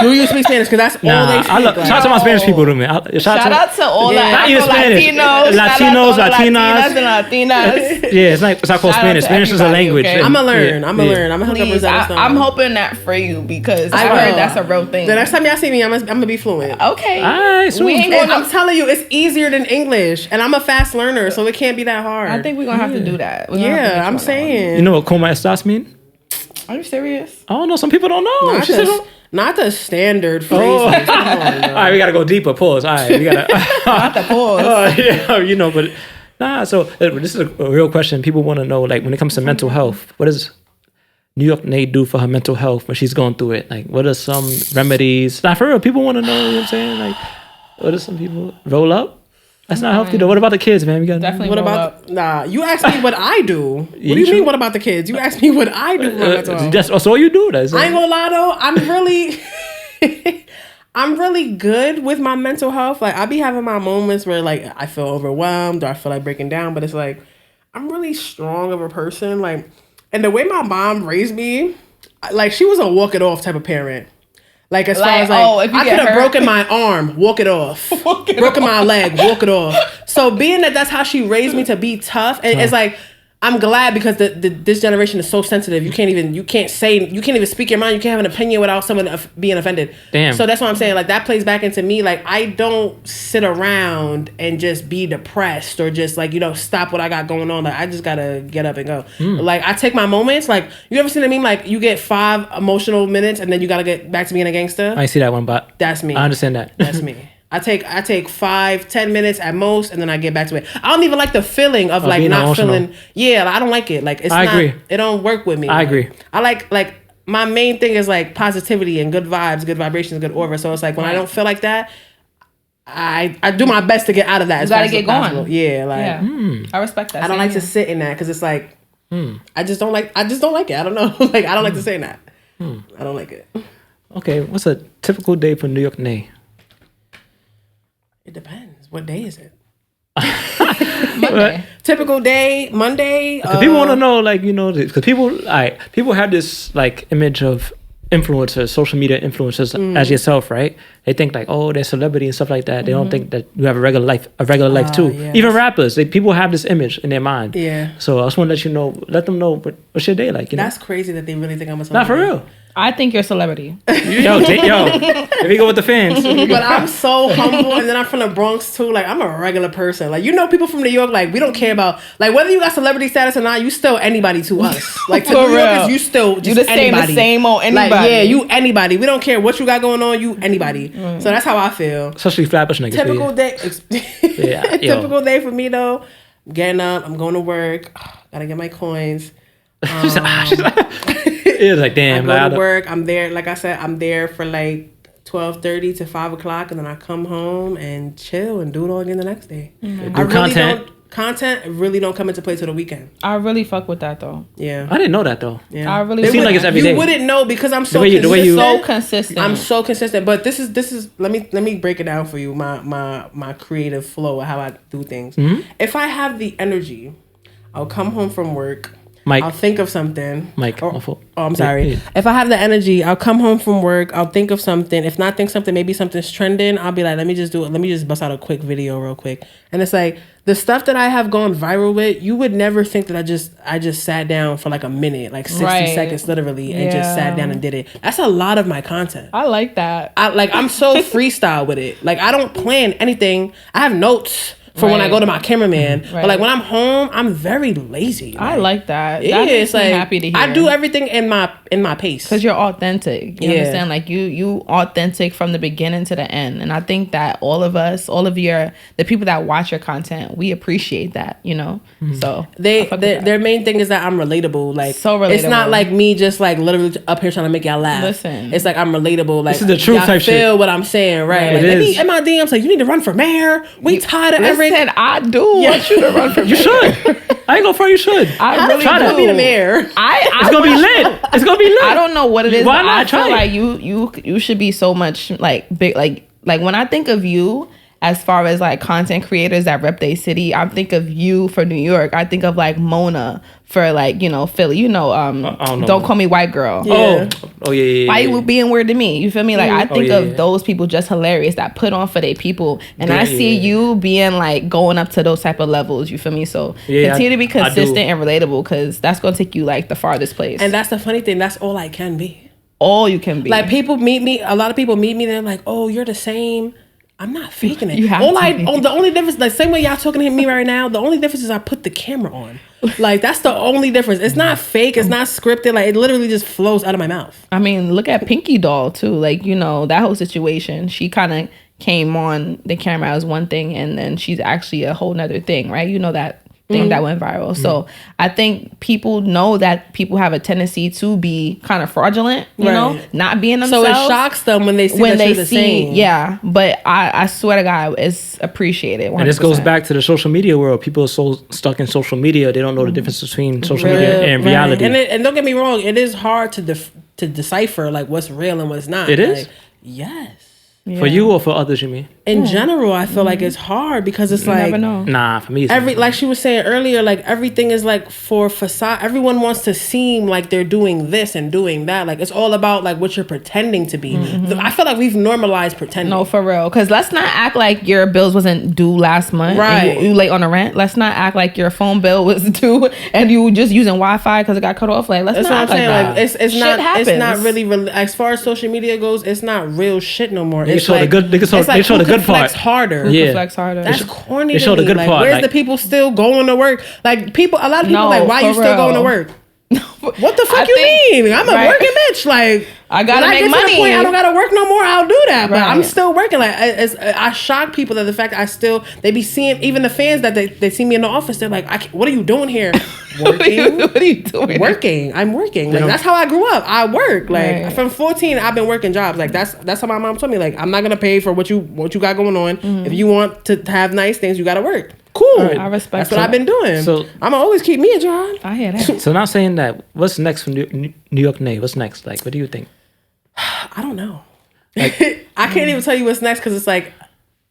Do you speak Spanish?" Because that's all they speak. shout out to my Spanish people to me. shout out to all the Not even Spanish. Latinos, Latinas. and Latinas. Yeah, it's not called Shout out Spanish. to Spanish is a everybody, language. okay? I'm gonna learn. Yeah. I'm gonna learn. I'm gonna hook up Please, Rosetta Stone. I'm hoping that for you, because I will. heard that's a real thing. The next time y'all see me, I'm gonna be fluent. Okay. Alright, sweet. We ain't And gonna. I'm telling you, it's easier than English, and I'm a fast learner, so it can't be that hard. I think we're gonna have to do that. We're gonna have to Yeah, get I'm you on that saying. You know what coma estas mean? one. Are you serious? I don't know. Some people don't know. Not, She said, not the standard phrases. oh. Come on, All right, we gotta go deeper. Pause. All right, we gotta. Not the pause. Yeah, you know, but nah. So this is a real question. People want to know, like, when it comes to mental health, what does New York Nate do for her mental health when she's going through it? Like, what are some remedies? Nah, for real, people want to know. You know what I'm saying? Like, what are some people roll up? That's not healthy though. What about the kids, man? We got Definitely. What roll about up. nah? You asked me what I do. What do you you true. mean? What about the kids? You asked me what I do. For my mental health. that's all you do. That's I ain't gonna lie though, I'm really I'm really good with my mental health. Like I be having my moments where like I feel overwhelmed or I feel like breaking down, but it's like I'm really strong of a person. Like, and the way my mom raised me, like she was a walk it off type of parent. Like as far Like, as like if you I get could have hurt. broken my arm, walk it off. Broken my leg, walk it off. So being that that's how she raised me to be tough, and it's like I'm glad, because this generation is so sensitive. You can't even speak your mind. You can't have an opinion without someone being offended. Damn. So that's what I'm saying. Like that plays back into me. Like I don't sit around and just be depressed or just like, stop what I got going on. Like I just gotta get up and go. Like I take my moments. Like you ever seen the meme? Like you get 5 emotional minutes and then you gotta get back to being a gangster. I see that one, but That's me. I understand that. That's me. I take 5-10 minutes at most, and then I get back to it. I don't even like the feeling of like being not emotional. feeling. Yeah, like, I don't like it. Like it's I not. agree. It don't work with me. I agree. I like my main thing is like positivity and good vibes, good vibrations, good aura. So it's like when I don't feel like that, I do my best to get out of that. You as gotta fast get as going. possible. Yeah, like Yeah. I respect that. I don't Same like to here. sit in that because it's like I just don't like it. I don't know. Like, I don't like to say that. I don't like it. Okay, what's a typical day for New York Nay? It depends. What day is it? Monday. Typical day, Monday. People want to know, like, you know, because people have this like image of influencers, social media influencers as yourself, right? They think like, oh, they're celebrity and stuff like that. They don't think that you have a regular life too. Yes. Even rappers, people have this image in their mind. Yeah. So I just want to let them know what's your day like. You know? That's crazy that they really think I'm a Not celebrity. for real. I think you're a celebrity. Yo, here we go with the fans. But I'm so humble, and then I'm from the Bronx too. Like, I'm a regular person. Like, you know, people from New York, like, we don't care about, like, whether you got celebrity status or not, you still anybody to us. Like, to For New real. Yorkers, you still just You the anybody. same old anybody. Like, yeah, you anybody. We don't care what you got going on, you anybody. So that's how I feel. Especially Flatbush niggas. Typical day. Yeah, yo. Typical day for me though. I'm getting up. I'm going to work. Gotta get my coins. It's like, I damn. go to work. I'm there. Like I said, I'm there for like 12:30 to 5 o'clock, and then I come home and chill and do it all again the next day. I really really don't come into play till the weekend. I really fuck with that though. Yeah. I didn't know that though. Yeah. I really It seems like it's every you day. wouldn't know because I'm so The way you- So consistent. I'm so consistent. But this is let me break it down for you. My creative flow of how I do things. If I have the energy, I'll come home from work. Mike. I'll think of something. Mike, Oh, my fault. I'm sorry. Yeah. If I have the energy, I'll come home from work. I'll think of something. If not think something, maybe something's trending. I'll be like, let me just do it. Let me just bust out a quick video real quick. And it's like the stuff that I have gone viral with. You would never think that I just sat down for like a minute, like 60 seconds, literally, and just sat down and did it. That's a lot of my content. I like that. I'm so freestyle with it. Like, I don't plan anything. I have notes for when I go to my cameraman. But like when I'm home, I'm very lazy. I like that. Yeah, That makes it's me like happy to hear. I do everything in my pace. Because you're authentic. You Yeah. understand? Like you authentic from the beginning to the end. And I think that all of us, the people that watch your content, we appreciate that, you know? So their main thing is that I'm relatable. Like, So relatable. It's not like me just like literally up here trying to make y'all laugh. Listen. It's like I'm relatable. Like, This is the truth y'all type shit. feel what I'm saying, right? It Like, they is. be in my DMs like, you need to run for mayor. We tired of every. Listen, I do want you to run for You should. I ain't gonna front. You should. I really try do. that. be the mayor. It's gonna be lit. It's gonna be lit. I don't know what it is. Why but not? I feel Try like it. you should be so much like big like when I think of you as far as like content creators that rep their city, I think of you for New York. I think of like Mona for like, you know, Philly. You know, don't call me white girl. Yeah. Oh yeah. Why you being weird to me? You feel me? Like I think yeah, of yeah. those people just hilarious that put on for their people, and Yeah, I see yeah. you being like going up to those type of levels. You feel me? So Yeah, continue to be I do. consistent and relatable because that's gonna take you like the farthest place. And that's the funny thing. That's all I can be. all you can be. Like, people meet me. A lot of people meet me. They're like, "Oh, you're the same." I'm not faking it. You have to. The only difference, like same way y'all talking to me right now, the only difference is I put the camera on. Like, that's the only difference. It's not fake. It's not scripted. Like, it literally just flows out of my mouth. I mean, look at Pinky Doll too. Like, you know, that whole situation. She kind of came on the camera as one thing, and then she's actually a whole nother thing, right? You know that thing that went viral. So I think people know that people have a tendency to be kind of fraudulent, you know, not being themselves. So it shocks them when they see that you're the same. Yeah. But I swear to God, it's appreciated. 100%. And this goes back to the social media world. People are so stuck in social media, they don't know the difference between social media and reality. And don't get me wrong, it is hard to decipher like what's real and what's not. It is? Like, yes. For you or for others, you mean? In general, I feel like it's hard because it's You like never know. Nah, for me, it's like she was saying earlier, like everything is like for facade. Everyone wants to seem like they're doing this and doing that. Like, it's all about like what you're pretending to be. I feel like we've normalized pretending. No, for real. Because let's not act like your bills wasn't due last month. Right. And you late on the rent. Let's not act like your phone bill was due and you were just using Wi-Fi because it got cut off. Like, let's That's not what I'm act saying. like that. Like, it's Shit not. happens. It's not really. As far as social media goes, it's not real shit no more. They It's show the like, good- they can show- it's they like show who the can good part. flex harder. Yeah. Flex harder. That's corny. they to show the me. good Like, part, where's like- the people still going to work? Like, people. A lot of people No, like, why for you still going to real. work? What the fuck I you think- mean? I'm a right. working bitch. Like, I gotta when make get to the money. point I don't gotta work no more. I'll do that, but I'm Right. still working. Like, I shock people that the fact that they be seeing, even the fans that they see me in the office. They're like, what are you doing here? Working. What are you doing? Working. I'm working. Like, that's how I grew up. I work. Like, Right. from 14, I've been working jobs. Like, that's how my mom told me. Like, I'm not gonna pay for what you got going on. If you want to have nice things, you gotta work. Cool. All right. I respect That's what that. I've been doing. So- I'm gonna always keep me a job. I hear that. So not saying that. What's next from New York Nay? What's next? Like, what do you think? I don't know. I can't even tell you what's next because it's like,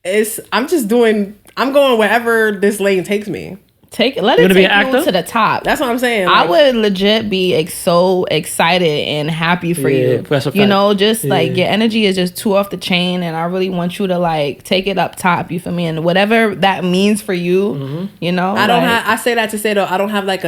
I'm going wherever this lane takes me. Let You it wanna be take an actor? you to the top. That's what I'm saying. I Like, would legit be so excited and happy for Yeah, you. that's a You fact. know, just like Yeah. your energy is just too off the chain, and I really want you to like take it up top. You feel me? And whatever that means for you, Mm-hmm. you know. I don't like, have. I say that to say though, I don't have like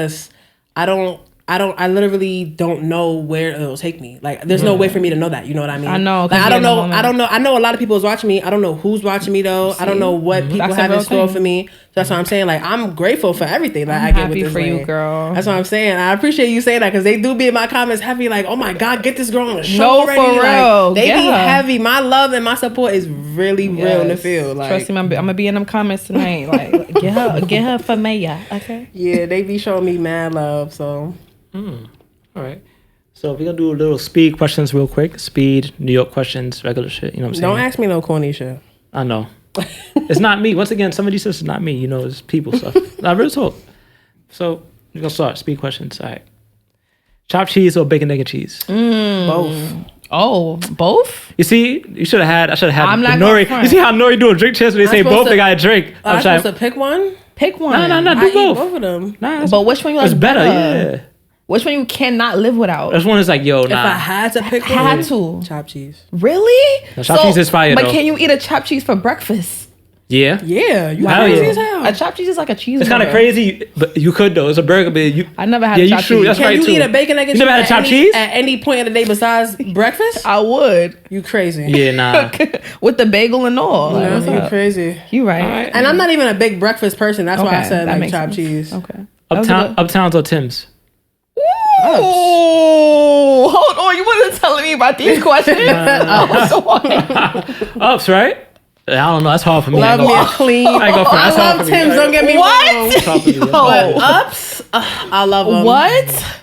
I literally don't know where it'll take me. Like, there's no way for me to know that. You know what I mean? I know, 'cause Like, I you're don't in the know. moment. I don't know. I know a lot of people is watching me. I don't know who's watching me though. I don't know what people That's a have in real store thing. for me. So that's what I'm saying. Like, I'm grateful for everything that I'm I get happy with this for you, lane. girl. That's what I'm saying. I appreciate you saying that because they do be in my comments heavy. Like, oh my God, get this girl on the show No, already. for real. Like, they be Yeah. heavy. My love and my support is really real in the field. Like, Trust me, I'm gonna be in them comments tonight. Like, get her for mayor, okay? yeah, they be showing me mad love. So. All right. So we're gonna do a little speed questions real quick. Speed, New York questions, regular shit. You know what I'm saying? Don't ask me no corny shit. I know. It's not me. Once again, somebody says it's not me. You know, it's people stuff. I really talk. So we're gonna start speed questions. All right. Chopped cheese or bacon, egg, and cheese? Both. Oh, both? You see, I should have had I'm the not gonna Nori. front. You see how Nori do a drink test when they say supposed both? to- They got a drink. I'm I'm trying. supposed to pick one? Pick one. No, I do eat both. both of them. Nah, that's, But which one you like that's better. Yeah. Which one you cannot live without? That's one is like, yo, If I nah. had to pick one, Had to. chopped cheese. Really? No, chopped cheese is fire, But though. can you eat a chopped cheese for breakfast? Yeah. Yeah, you Hell crazy yeah. as hell. A chopped cheese is like a cheeseburger. It's kind of crazy, but you could though. It's a burger, but you. I never had Yeah, a you chopped true. cheese. That's Can right you too. eat a bacon egg and You never cheese had a chopped cheese? at any point of the day besides breakfast? I would. You crazy. Yeah, nah. With the bagel and all. Like, No, what's you up? crazy. You right. And I'm not even a big breakfast person. That's why I Okay, said that like makes chopped sense. cheese. Okay. That was a good- Uptowns or Tim's? Oh, hold on. You wasn't telling me about these questions. Ups, right? I don't know. That's hard for me. Love I ain't me a gonna- clean. I ain't gonna front. I That's hard love for me. Tim's. Don't get me What? wrong. That's hard for me. That's But hard. ups, I love them. What?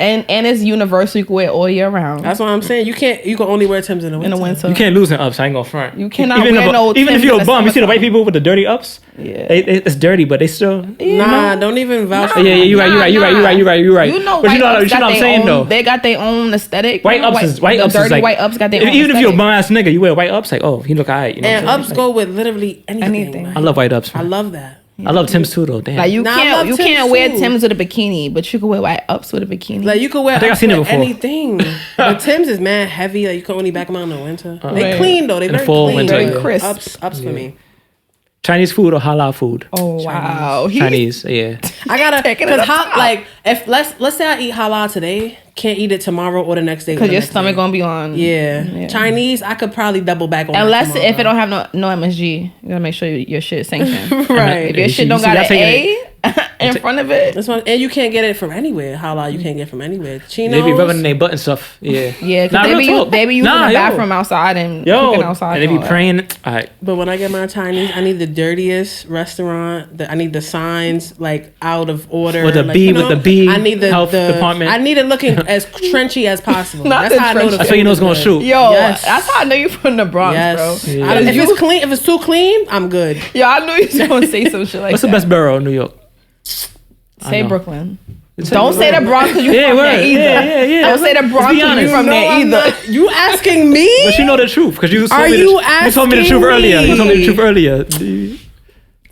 And it's universal. You can wear it all year round. That's what I'm saying. You can only wear Tim's in the winter. in the winter. You can't lose in ups. I ain't gonna front. You cannot even wear if, no even if Tim's you're in a the bum, you see the white summertime. people with the dirty ups. Yeah. It's dirty, but they still. Nah, don't even vouch for Yeah, me. you're right. You're right. You know, But you know white what ups got I'm their saying own, though. They got their own aesthetic. White You know, ups is the dirty dirty white ups got their own even if you're a aesthetic. bum ass nigga, you wear white ups like, oh, he look alright. You know And what I'm ups saying? go with literally anything. Anything. Like, I love white ups. I Man. love that. I love Tim's too though. Damn. Like you Nah, I love can't Tim's wear too. Tim's with a bikini, but you can wear white ups with a bikini. Like you could wear think I've ups seen it with before. anything. But Tim's is mad heavy. Like you can only back them out in the winter. They Right. clean though. They In the very fall, clean. winter, Very yeah. crisp. Ups for me. Chinese food or halal food? Oh wow, He- Chinese, yeah. I gotta Taking it because up top. like if let's say I eat halal today, can't eat it tomorrow or the next day. or because the your next stomach day. gonna be on. Yeah. Chinese, I could probably double back on. that Unless tomorrow. if it don't have no MSG, you gotta make sure your shit is sanctioned. Right. If your You shit see- don't you see got that an taking A in front of it, This one, and you can't get it from anywhere. Halal, you can't get from anywhere. Chinos, They be rubbing their butt and stuff. Yeah. yeah, Nah, because real talk. they be using Nah, the yo. bathroom outside and Yo, cooking outside. and they be all that. praying. All right. But when I get my Chinese, I need the dirtiest restaurant. I need the signs like out of order. With the like, B- you know, with the B I need the health department. I need it looking as trenchy as possible. Not That's the how I know the trenchy. That's how you know it's gonna food is shoot. good. Yo, Yes. that's how I know you from the Bronx, Yes. bro. Yeah. If it's clean, if it's too clean, I'm good. Yo, I knew you was gonna say some shit like What's that. the best borough in New York? Say know. Brooklyn. Don't say the Bronx because you Yeah, from word. there either. Yeah. Don't say the Bronx Let's be because you honest. from No, there I'm either. not- You asking me? But you know the truth because you told Are me you you told me the asking truth earlier. You told me the me? truth earlier.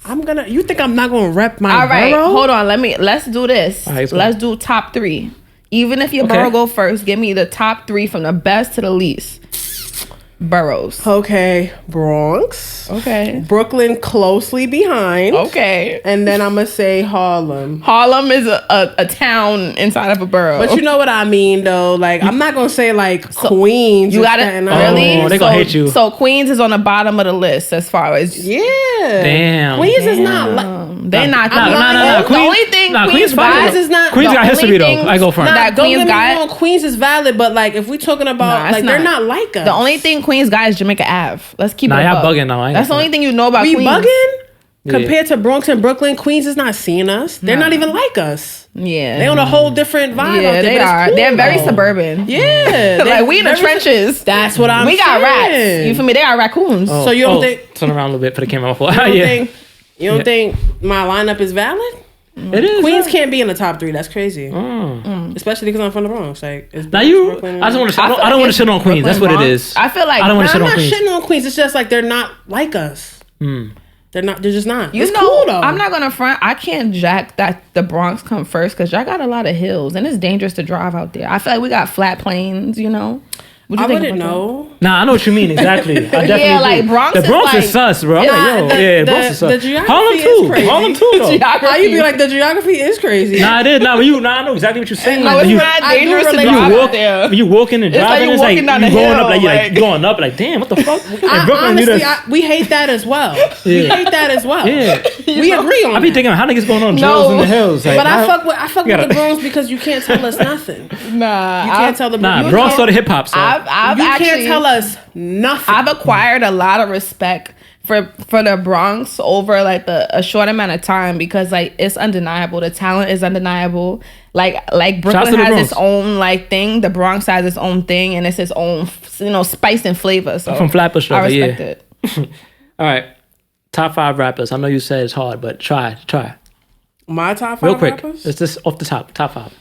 I'm gonna. You think I'm not gonna rep my All right, borough? hold on. Let's do this. All right, let's go. Let's do top 3. Even if your Okay. borough go first, give me the top 3 from the best to the least. Boroughs. Okay, Bronx, Okay. Brooklyn closely behind, Okay. and then I'm gonna say Harlem. Harlem is a town inside of a borough. But you know what I mean, though. Like, I'm not gonna say like Queens. You or got it Staten Island. really. Oh, they gonna hate you. So Queens is on the bottom of the list as far as Yeah. Damn. Queens is not like. they not. Nah, nah, nah, The Queens- only thing nah, Queens Queens fine. guys is not. Queens the got history only though. things I go for it. Nah, that don't Queens get me got. wrong. Queens is valid, but like if we talking about Nah, it's like they're not. not like us. The only thing Queens got is Jamaica Ave. Let's keep Nah, it. y'all above. bugging now. I ain't That's the gonna only thing you know about we Queens. bugging compared to Bronx and Brooklyn. Queens is not seeing us. They're Nah. not even like us. Yeah. They on a whole different vibe. Yeah, out there, they but it's are. cool, They're very though. suburban. Yeah, Like we in the trenches. That's what I'm. We got rats. saying. You feel me? They got raccoons. So you don't think? Turn around a little bit for the camera. You don't Yeah. think You don't think my lineup is valid? It is. Queens can't be in the top 3. That's crazy. Especially because I'm from the Bronx. Like, it's Now you, Brooklyn, I just want to. I don't want to shit on Queens. That's what it is. I feel like I don't want to I'm shit on not Queens. shitting on Queens. It's just like they're not like us. They're not. They're just not. You It's know, cool though. I'm not gonna front. I can't jack that the Bronx come first because y'all got a lot of hills and it's dangerous to drive out there. I feel like we got flat plains. You know. What you I think wouldn't about know. Nah, I know what you mean exactly. I definitely Yeah, like, agree. Bronx The is Bronx is like- sus, bro. I'm Yeah, like, yo, the Bronx is sus. the geography Harlem is too. craty. Harlem too, though. Geography. How you be like the geography is crazy? Nah, it is. Nah, when I know exactly what you're saying. No, Like, it's when you, not I do dangerous to relate when to drive you that. walk, out there. when you walking and It's like driving, you it's like walking down you the going hill, up, like you're like like- going up, like damn, what the fuck? Like, I, Brooklyn, you honestly, just, we hate that as well. We Yeah. hate that as well. yeah. We agree on I be that. thinking, how niggas going on No. drills in the hills? Like, But I how- fuck with gotta- the Bronx because you can't tell us nothing. Nah, You can't tell the Nah, you Bronx can't- started hip hop, so I've You actually can't tell us nothing. I've acquired a lot of respect for the Bronx over like a short amount of time because like it's undeniable. The talent is undeniable. Like Shouts Brooklyn to the has Bronx. its own like thing. The Bronx has its own thing, and it's its own spice and flavor. So from Flatbush, I yeah. respect it. All right, top 5 rappers. I know you said it's hard, but try. My top 5 Real quick, rappers? it's just off the top 5.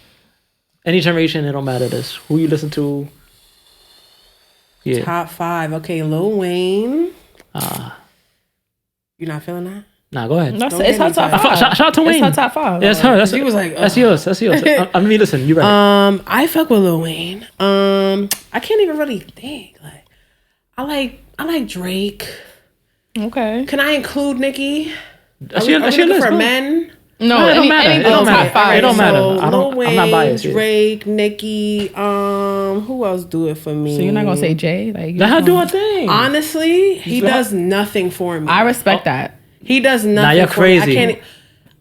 Any generation, it don't matter. This who you listen to. Yeah, Top 5. Okay, Lil Wayne. You not feeling that? nah, go ahead. That's, Don't it's get her me top tight. five. Shout out to Wayne. It's her top 5. Yeah, it's her. That's, She was like, that's yours. That's yours. I mean, listen, you right. I fuck with Lil Wayne. I can't even really think. Like, I like Drake. Okay. Can I include Nicki? That's Are your we list, looking for bro. men? No, it don't matter. any It don't top matter. five. It don't matter. So, I don't- Lil Wayne, I'm not biased here. Drake, Nicki. Who else do it for me? So you're not gonna say Jay? Like Let her do her thing. Honestly, he does nothing for me. I respect that. He does nothing. you're for me. crazy.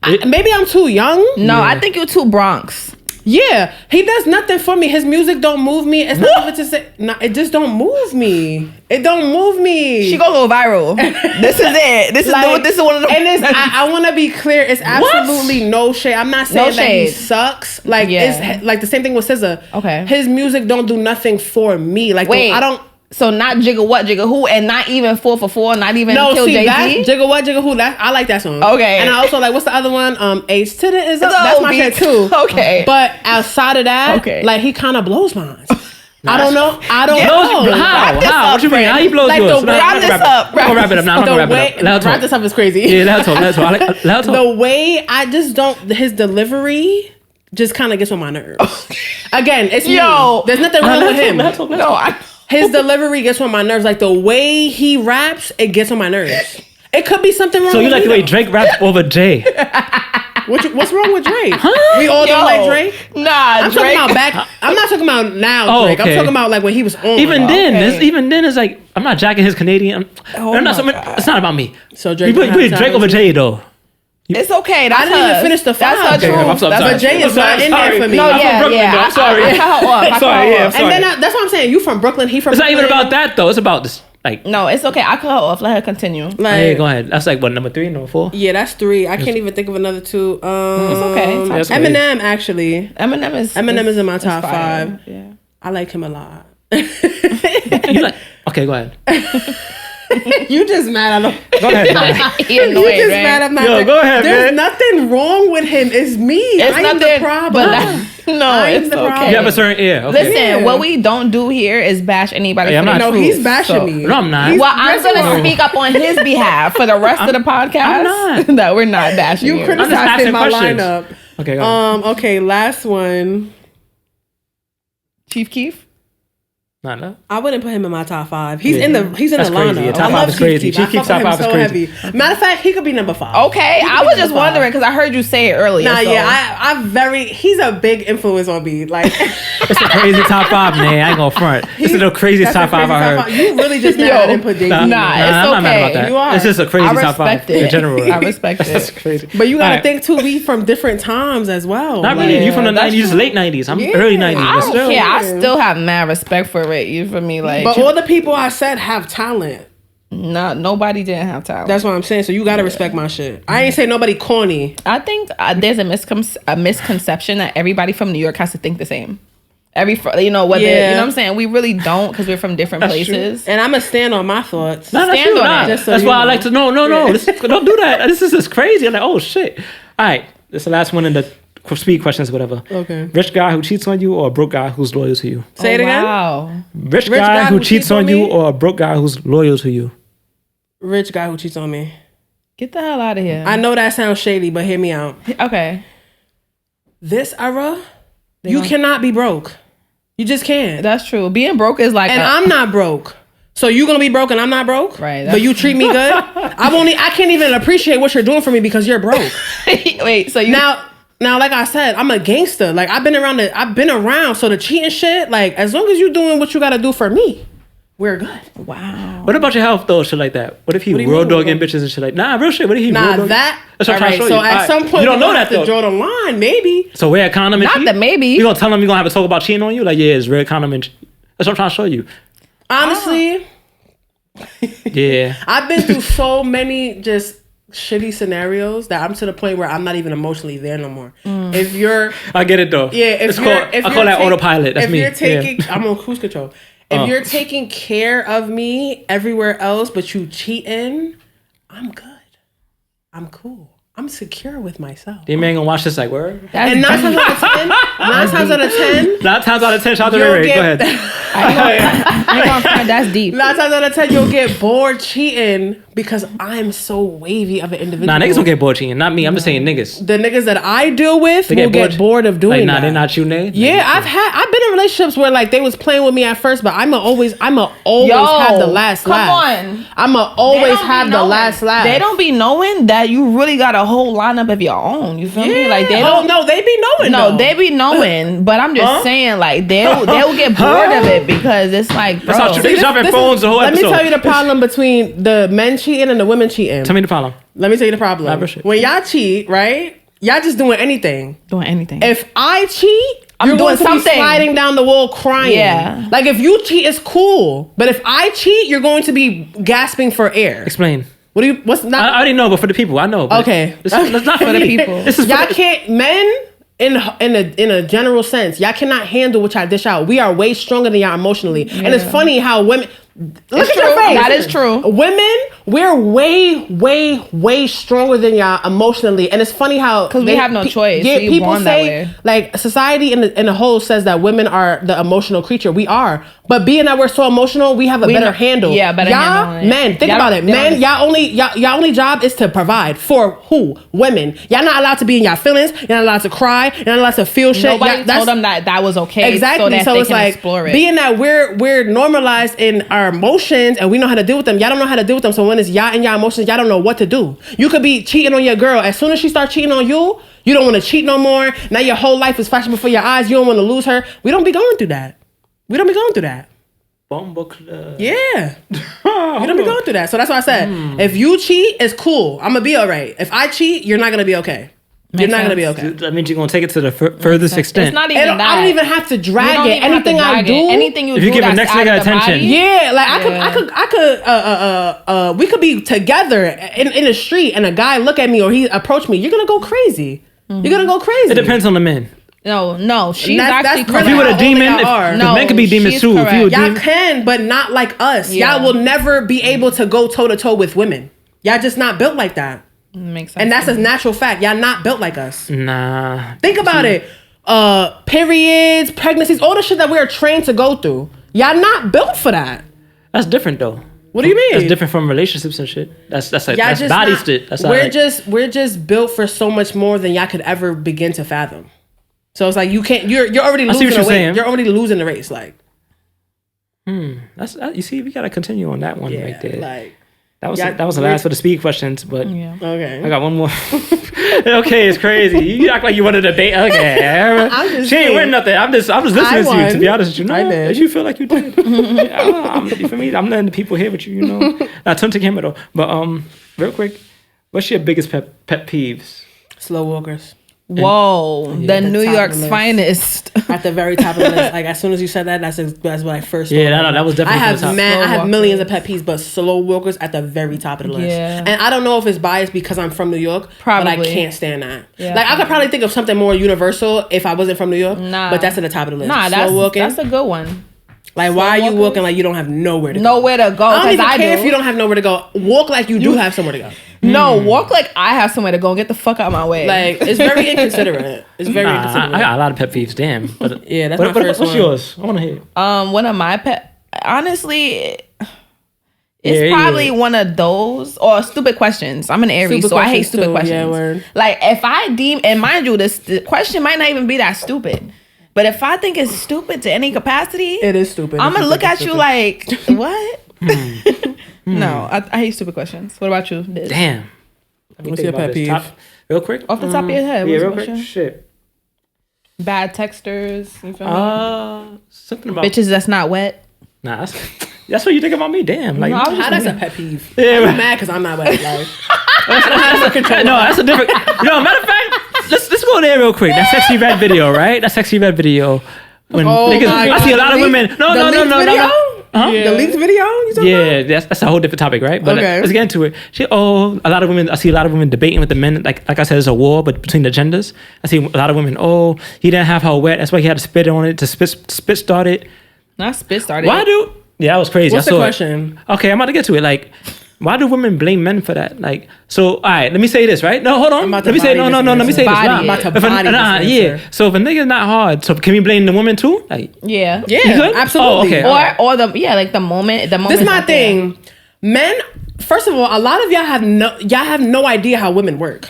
I can't. Maybe I'm too young. No, I think you're too Bronx. Yeah, he does nothing for me. His music don't move me. It's not even to say. No, it just don't move me. It don't move me. She gonna go viral. This is it. This is one of the. And it's, I want to be clear. It's absolutely no shade. I'm not saying No that he shade. sucks. Like Yeah. it's like the same thing with SZA. Okay. His music don't do nothing for me. Like Wait, I don't. So not Jigga What, Jigga Who, and not even 4 for 4, not even No, Kill see Jay that Z. Jigga What Jigga Who. That I like that song. Okay. And I also like what's the other one? H to the is up. It's That's a my beat. shit too. Okay. But outside of that, Okay. like he kind of blows mine. I don't know. I don't Blows- know. how? this How? up, What you mean? friend. How you blows Like yours? the Nah, way- I'm Wrap gonna this wrap it up. I'm gonna wrap it up now. I'm The gonna wrap way it up. Let her wrap talk. this up is crazy. Yeah, let her talk. Let her talk. Let her talk. The way I just don't, his delivery just kind of gets on my nerves. Again, it's Yo. me. There's nothing wrong with him. No, I. His delivery gets on my nerves. Like the way he raps, it gets on my nerves. It could be something wrong. So you with like the me, way though. Drake raps over Jay? What's wrong with Drake? We all don't like Drake. Nah, I'm Drake. talking about back. I'm not talking about now Oh, Drake. okay. I'm talking about like when he was on. Even then, Okay. even then, it's like I'm not jacking his Canadian. I'm not. It's not about me. So You Drake. put Drake over Jay though. It's okay. That's I didn't even her. finish the That's five. her Okay, truth. I'm sorry. That's But Jay is I'm sorry, not in sorry. there for me. No, I'm from yeah, Brooklyn, yeah. though. I'm sorry. I cut her off. I Sorry, cut her yeah, off. sorry. And then that's what I'm saying. You from Brooklyn? He from. It's not even Brooklyn. about that though. It's about this. Like, No, it's okay. I cut her off. Let her continue. Like, hey, go ahead. That's like what, number 3, number 4. Yeah, that's 3. I can't even think of another 2. It's okay. That's crazy. Eminem actually. Eminem is in my top fire. 5. Yeah. I like him a lot. You like? Okay, go ahead. You just mad at him. Go ahead. Man. He You annoyed, just right? mad I'm not Yo, there. go ahead, There's man. nothing wrong with him. It's me. It's I'm not the there, problem. but that- no, I'm it's the okay. problem. You have a certain ear. Okay. Listen, Yeah. what we don't do here is bash anybody. Hey, I'm for not- their No, truth. he's bashing So- me. No, I'm not. Well, I'm gonna speak up on his behalf for the rest of the podcast. I'm not. That we're not bashing You you. I'm just criticizing asking my questions. lineup. Okay, go ahead. Okay, last one. Chief Keef. No. I wouldn't put him in my top 5. He's Yeah. in the That's lineup. crazy. Yeah, top I five love is crazy. Chief Keef. Chief Keef's I fuck top with him 5 is so crazy. heavy. Matter of fact, he could be number 5. Okay, I was just wondering because I heard you say it earlier. Nah, so. yeah, he's a big influence on me. Like, It's a crazy top 5, man. I ain't gonna front. This is the craziest that's top a 5 I crazy heard. top 5. You really just mad I didn't put Jay-Z. Nah, in. it's I'm not mad okay. about that. You are. It's just a crazy I top 5 respect it. in general. I respect That's it. crazy. But you gotta Alright. think too, we from different times as well. Not Like, really. You from the that's 90s, just late 90s. I'm early 90s. I but don't still. care. I still have mad respect for it. You for me, like, But all the people I said have talent. nobody didn't have talent. That's what I'm saying. So you gotta respect my shit. I ain't say nobody corny. I think there's a misconception that everybody from New York has to think the same. whether you know what I'm saying. We really don't because we're from different places. And I'm gonna stand on my thoughts. No, that's Stand true. on Nah. it. That's why I like to know. No. Don't do that. This is crazy. I'm like, oh shit. All right, this is the last one in the speed questions, whatever. Okay. Rich guy who cheats on you or a broke guy who's loyal to you? Say it again. Wow. Rich guy who cheats on you or a broke guy who's loyal to you? Rich guy who cheats on me. Get the hell out of here. I know that sounds shady, but hear me out. Okay. This era, you cannot be broke. You just can't. That's true. Being broke is like, and I'm not broke. So you gonna be broke and I'm not broke? Right. But you treat me good? I can't even appreciate what you're doing for me because you're broke. Wait, so you Now, like I said, I'm a gangster. Like I've been around. So the cheating shit, like as long as you're doing what you gotta do for me, we're good. Wow. What about your health though? Shit like that. What if he road dogging bitches and shit like? Nah, real shit. What if he road dogging? That. That's what I'm trying to show so you. at some point, you don't know have that to though. draw the line, maybe. So wear a condom and Not cheat? that maybe. You gonna tell him you gonna have a talk about cheating on you? Like, yeah, it's red condom and that's what I'm trying to show you. Honestly, Yeah. I've been through so many just shitty scenarios that I'm to the point where I'm not even emotionally there no more. If you're, I get it though. yeah, if I call that autopilot. That's if me. you're taking, I'm on cruise control. If you're taking care of me everywhere else, but you cheating, I'm good. I'm cool. I'm secure with myself. The man gonna watch this like, word? And 9 times out of 10, 9 times out of 10, 9 times out of 10, shout out to You'll Ray. Go get- ahead. I ain't gonna front, that's deep. 9 times out of 10, you'll get bored cheating because I'm so wavy of an individual. Nah, niggas don't get bored cheating. Not me. I'm just saying niggas. The niggas that I deal with They will get bored of doing like, nah, that. they're not you, nigga. Yeah, I've been in relationships where like they was playing with me at first, but I'ma always have the last laugh. on. I'ma always have the last laugh. They don't be knowing that you really got a whole lineup of your own. You feel me? Like they don't. no, they be knowing. No, though. they be knowing, but I'm just saying, like they'll get bored of it because it's like, bro. That's how they dropping phones the whole Let episode. me tell you the problem between the men cheating and the women cheating. Tell me the problem. Let me tell you the problem. appreciate it. When y'all cheat, right? Y'all just doing anything. doing anything. If I cheat, I'm you're doing going to be something. sliding down the wall crying. Yeah. Like if you cheat, it's cool. But if I cheat, you're going to be gasping for air. Explain. What's not? I already know, but for the people, I know. but Okay. It's not for the me. people. This is for Y'all the- can't, men in a general sense, y'all cannot handle what y'all dish out. We are way stronger than y'all emotionally. And it's funny how women, look at your true. face. That is true. Women, we're way stronger than y'all emotionally. And it's funny how, 'Cause we have no choice. Yeah, We people born that say, way. like society in a whole says that women are the emotional creature. We are. But being that we're so emotional, we have a better know- handle. yeah, better y'all, handle on it. men, think Y'all about don't- it. they Men, don't- y'all only job is to provide for who? Women. Y'all not allowed to be in y'all feelings. You're not allowed to cry. You're not allowed to feel shit. Nobody Y'all- told them that was okay. Exactly. So that So they it's can like explore it. being that we're normalized in our emotions and we know how to deal with them. Y'all don't know how to deal with them. So when it's y'all and y'all emotions, y'all don't know what to do. You could be cheating on your girl. As soon as she starts cheating on you, you don't want to cheat no more. Now your whole life is flashing before your eyes. You don't want to lose her. We don't be going through that. We don't be going through that. Bumble club. Yeah. You don't be going through that. So that's why I said, if you cheat, it's cool. I'm going to be all right. If I cheat, you're not going to be okay. You're Makes not going to be sense. okay. That means you're gonna take it to the furthest extent. It's not even And that. I don't even have to You drag don't it. even have to Anything I drag do. it. Anything you If do you give a that's next out nigga of the attention. body, Yeah, like I could we could be together in the street and a guy look at me or he approach me. You're gonna go crazy. You're gonna go crazy. It depends on the men. No, she's That's actually really If you were a how only demon, y'all are. if No, men could be demons she's too. If you were a correct. Y'all demon, can, but not like us. Yeah. Y'all will never be able to go toe to toe with women. Y'all just not built like that. Makes sense. And that's a natural fact. Y'all not built like us. nah. Think about it. Periods, pregnancies, all the shit that we are trained to go through. Y'all not built for that. That's different though. What do you mean? That's different from relationships and shit. That's like Y'all that's just body not- shit. That's we're just built for so much more than y'all could ever begin to fathom. So it's like you can't. You're already I see losing what the you're weight. saying. You're already losing the race. Like That's you see, we gotta continue on that one right there. like that was yeah, that was the last for the speed questions, but Yeah. okay. I got one more. Okay, it's crazy. You act like you want to debate. Okay, I'm just she ain't saying. win nothing. I'm just listening I to you. To won. be honest with you, no, I did. you feel like you did. For me, I'm letting the people here with you. You know, not turn to camera though. But real quick, what's your biggest pet peeves? Slow walkers. Whoa, Yeah, the the New top of York's the list. finest. At the very top of the list. Like as soon as you said that, that's what I first. Yeah, that was definitely I have the top. I have Slow millions of pet peeves, but slow walkers at the very top of the list. Yeah. And I don't know if it's biased because I'm from New York, but I Probably. can't stand that. Yeah, like I could probably think of something more universal if I wasn't from New York. Nah. But that's at the top of the list. Nah, slow walking. that's a good one. Like, slow why are you walkers? walking like you don't have nowhere to go? Nowhere to go. I don't even 'cause care do. if you don't have nowhere to go. Walk like you do have somewhere to go. No, walk like I have somewhere to go and get the fuck out of my way. Like, it's very inconsiderate. It's very I inconsiderate. got a lot of pet peeves. Damn. But, Yeah, that's my first what's one. yours? I want to hear. One of my honestly, it's Yeah, probably yeah. one of those or stupid questions. I'm an Aries, Stupid so I hate questions stupid too. questions. Yeah, word. Like if I deem, and mind you, the question might not even be that stupid, but if I think it's stupid to any capacity, It is stupid. I'm If gonna you look think at it's you stupid. like, what? No, I hate stupid questions. What about you? Diz? Damn. Let me What's think your about pet this. peeve? Real quick. Off the top of your head, Yeah, what's real the quick. question? Shit. Bad texters, you feel me? Something about Bitches that's not wet. Nah, that's what you think about me. Damn. Like, No, I was How that's a pet peeve. Yeah, I'm but- mad because I'm not wet. Like, no, that's a different. No, matter of fact, let's go there real quick. That sexy red video, right? That sexy red video. When Oh niggas, my I see a God. lot of women. No. Huh? The leaked video? You talking about? Yeah, that's a whole different topic, right? But Okay. let's get into it. A lot of women. I see a lot of women debating with the men. Like I said, it's a war, but between the genders. I see a lot of women. Oh, he didn't have her wet. That's why he had to spit on it to spit start it. Not spit started. Why do? Yeah, that was crazy. What's I the saw it. question? Okay, I'm about to get to it. Like, why do women blame men for that? Like, so, all right, let me say this, right? No, hold on. about to Let me say, body no. this Let me say this. answer. Nah. Body it. I'm about to If a- body nah, this yeah. answer. So if a nigga's not hard, so can we blame the woman too? Like, Yeah. You Yeah, good? absolutely. Oh, okay. Or the moment. This is my thing. Men, first of all, a lot of y'all have no idea how women work.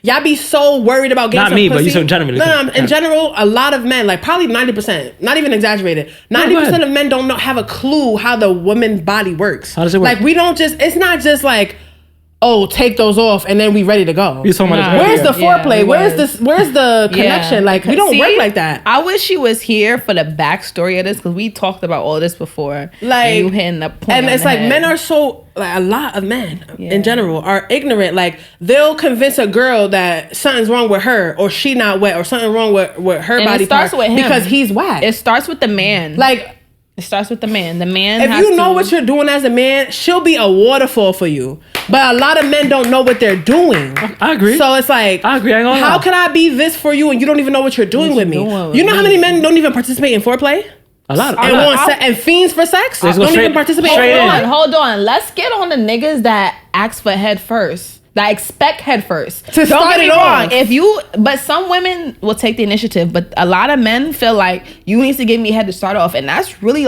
Y'all be so worried about getting Not some me, but pussy. you so generally. No, in general, a lot of men, like probably 90%, not even exaggerated, 90% of men don't have a clue how the woman body works. How does it work? Like we don't it's not just like, oh, take those off and then we ready to go. you talking about Nah. this? Where's the Yeah, foreplay? we Where's was. where's the connection? Like we don't See? work like that. I wish she was here for the backstory of this because we talked about all this before. Like, and you hitting the point. And on it's the like head. men are so like a lot of men Yeah. in general are ignorant. Like they'll convince a girl that something's wrong with her or she not wet or something wrong with her And body it starts part with him. because he's whack. It starts with the man. Like it starts with the man. The man. if has you know to, what you're doing as a man, she'll be a waterfall for you. But a lot of men don't know what they're doing. I agree. So it's like, I agree. I ain't gonna how lie. can I be this for you and you don't even know what you're doing with me? doing with You know how many me? men don't even participate in foreplay A lot. and and fiends for sex? Let's go Don't even straight- participate. straight in in. foreplay? Hold on. Let's get on the niggas that ask for head first. That expect head first. To Don't start get me it wrong. off. But some women will take the initiative, but a lot of men feel like you need to give me head to start off, and that's really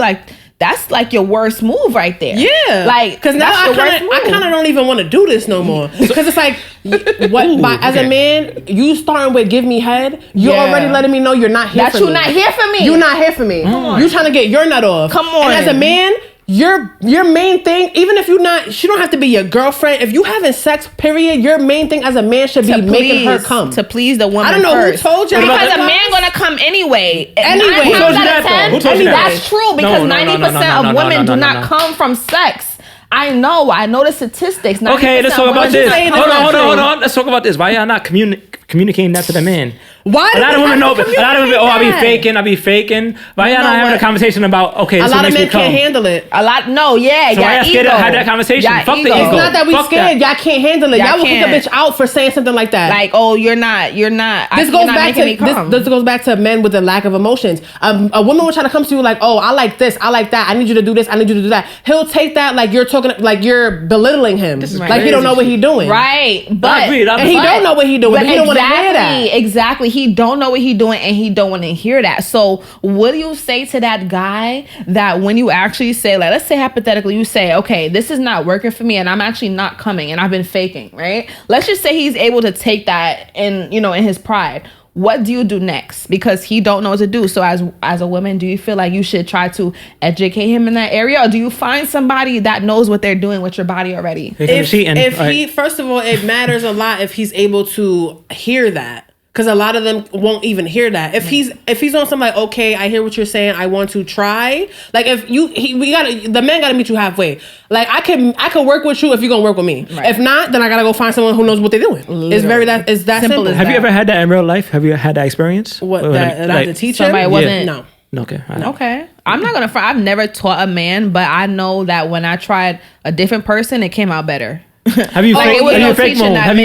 that's like your worst move right there. Yeah, like because now that's your worst I move. kind of don't even want to do this no more. Because it's like, as a man, you starting with give me head. You Yeah. already letting me know you're not here. That for you me. not here for me. You're not here for me. You trying to get your nut off. Come on. And as a man, your main thing, even if you're not, she don't have to be your girlfriend. If you having sex, period, your main thing as a man should be making her come. to please the woman. I don't know first. who told you. Because a man gonna come anyway. Anyway. Nine Who times told you out that, of though? 10, Who told you that? That's true because No, no, no, 90% no, of no, women no, do no, not no. come from sex. I know the statistics. 90% Okay, let's talk of about women this. do not saying come it's from not Hold true. on. Let's talk about this. Why y'all not communicating that to the man? Why? A lot of women know. A lot of women. Oh, I be faking. faking. Why y'all know not having what? a conversation about? Okay, A this lot what of makes men me come. can't handle it. A lot, no, yeah, So why y'all scared to have that conversation? Fuck the ego. It's not that we Fuck scared. that. Y'all can't handle it. Y'all Y'all will kick a can't. bitch out for saying something like that. Like, oh, you're not. This you're goes not back making me to come. this goes back to men with a lack of emotions. A woman will try to come to you like, oh, I like this, I like that. I need you to do this. I need you to do that. He'll take that like you're talking, like you're belittling him, is like he don't know what he doing. Right, but agreed, And he don't know what he doing. But He don't want to hear that. Exactly, he don't know what he doing, and he don't want to hear that. So, what do you say to that guy that when you actually say, like, let's say hypothetically, you say, okay, this is not working for me, and I'm actually not coming, and I've been faking, right? Let's just say he's able to take that in his pride. What do you do next? Because he don't know what to do. So as a woman, do you feel like you should try to educate him in that area, or do you find somebody that knows what they're doing with your body already? If he, first of all, it matters a lot if he's able to hear that. Because a lot of them won't even hear that. If he's on something like, okay, I hear what you're saying, I want to try. Like if the man gotta meet you halfway. Like I can work with you if you're gonna work with me. Right. If not, then I gotta go find someone who knows what they're doing. Literally. It's that simple. Have you ever had that in real life? Have you had that experience? What that I had to teach somebody him? wasn't. No. Okay. Okay. I'm not gonna front. I've never taught a man, but I know that when I tried a different person, it came out better. Have you faked? Have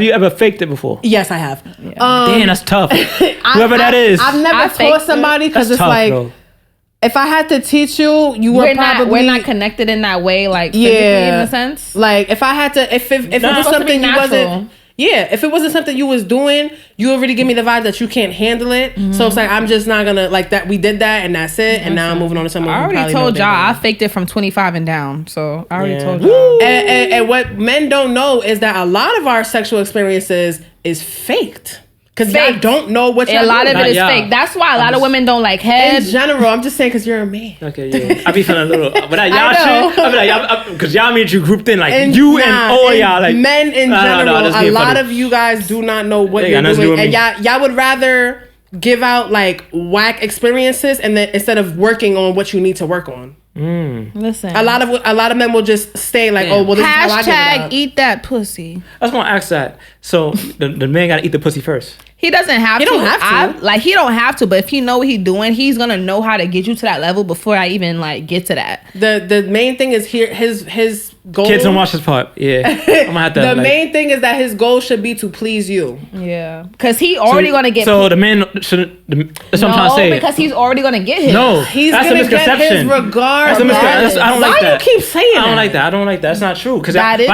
you ever faked it before? Yes, I have. Yeah. Damn, that's tough. Whoever that is. I've never taught somebody because it's tough, like, bro. If I had to teach you, we're not connected in that way, like physically in a sense. Like if I had to, if it was something you wasn't. Yeah, if it wasn't something you was doing, you already give me the vibe that you can't handle it. Mm-hmm. So it's like, I'm just not gonna, like that. We did that and that's it. And now I'm moving on to someone. I already told y'all, I faked it from 25 and down. So I already told y'all. And what men don't know is that a lot of our sexual experiences is faked. Because y'all don't know what y'all A lot of it is fake. That's why a lot of women don't like head. In general, I'm just saying because you're a man. Okay, yeah. I be feeling a little, but that y'all shit, I be like, because y'all mean you grouped in, like and you and all y'all, like. Men in general, a lot of you guys do not know what you're doing. And y'all would rather give out like whack experiences and then instead of working on what you need to work on. Listen, a lot of men will just stay like, oh well, this is how I give it up. Eat that pussy. I was gonna ask that. So the man gotta eat the pussy first. He doesn't have to. He don't have to. He don't have to. But if he know what he's doing, he's gonna know how to get you to that level before I even like get to that. The main thing is here his goal. Kids don't watch this part. Yeah, I'm gonna have to. The main thing is that his goal should be to please you. Yeah, because he already gonna get. So the man shouldn't. That's what I'm trying to say. Because he's already gonna get his. No, he's that's gonna a misconception. Get his regardless. I don't like that. Why you keep saying that? I don't like that. I don't like that. That's not true. Because why do you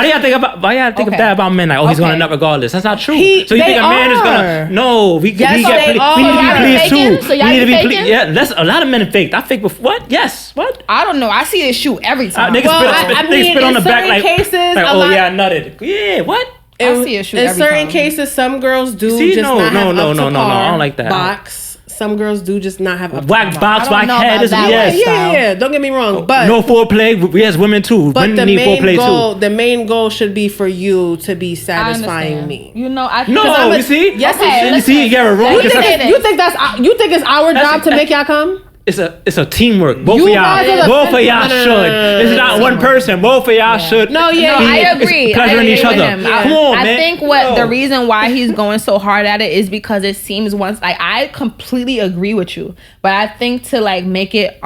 think of that about men? Like, oh, he's gonna nut regardless. That's not true. So you think a man is gonna? No, we need to be pleased too. So y'all we need to be pleased. Yeah, that's a lot of men fake. I fake before. What? Yes. What? I don't know. I see this shoe every time. Niggas spit on the back like, oh yeah, I nutted. Yeah, what? I see a shoe in certain cases, some girls do not have I don't like that. Box. Some girls do just not have a whack box, whack head. Yeah. Don't get me wrong, but no foreplay. We as women too. But the main goal should be for you to be satisfying me. You know, you see, yes, you see, you get it wrong. You think it's our job to make y'all come? It's a teamwork. Both of y'all should. It's not one person. Both of y'all should. I agree. Pleasuring each other. Come on, man. I think the reason why he's going so hard at it is because it seems I completely agree with you, but I think to like make it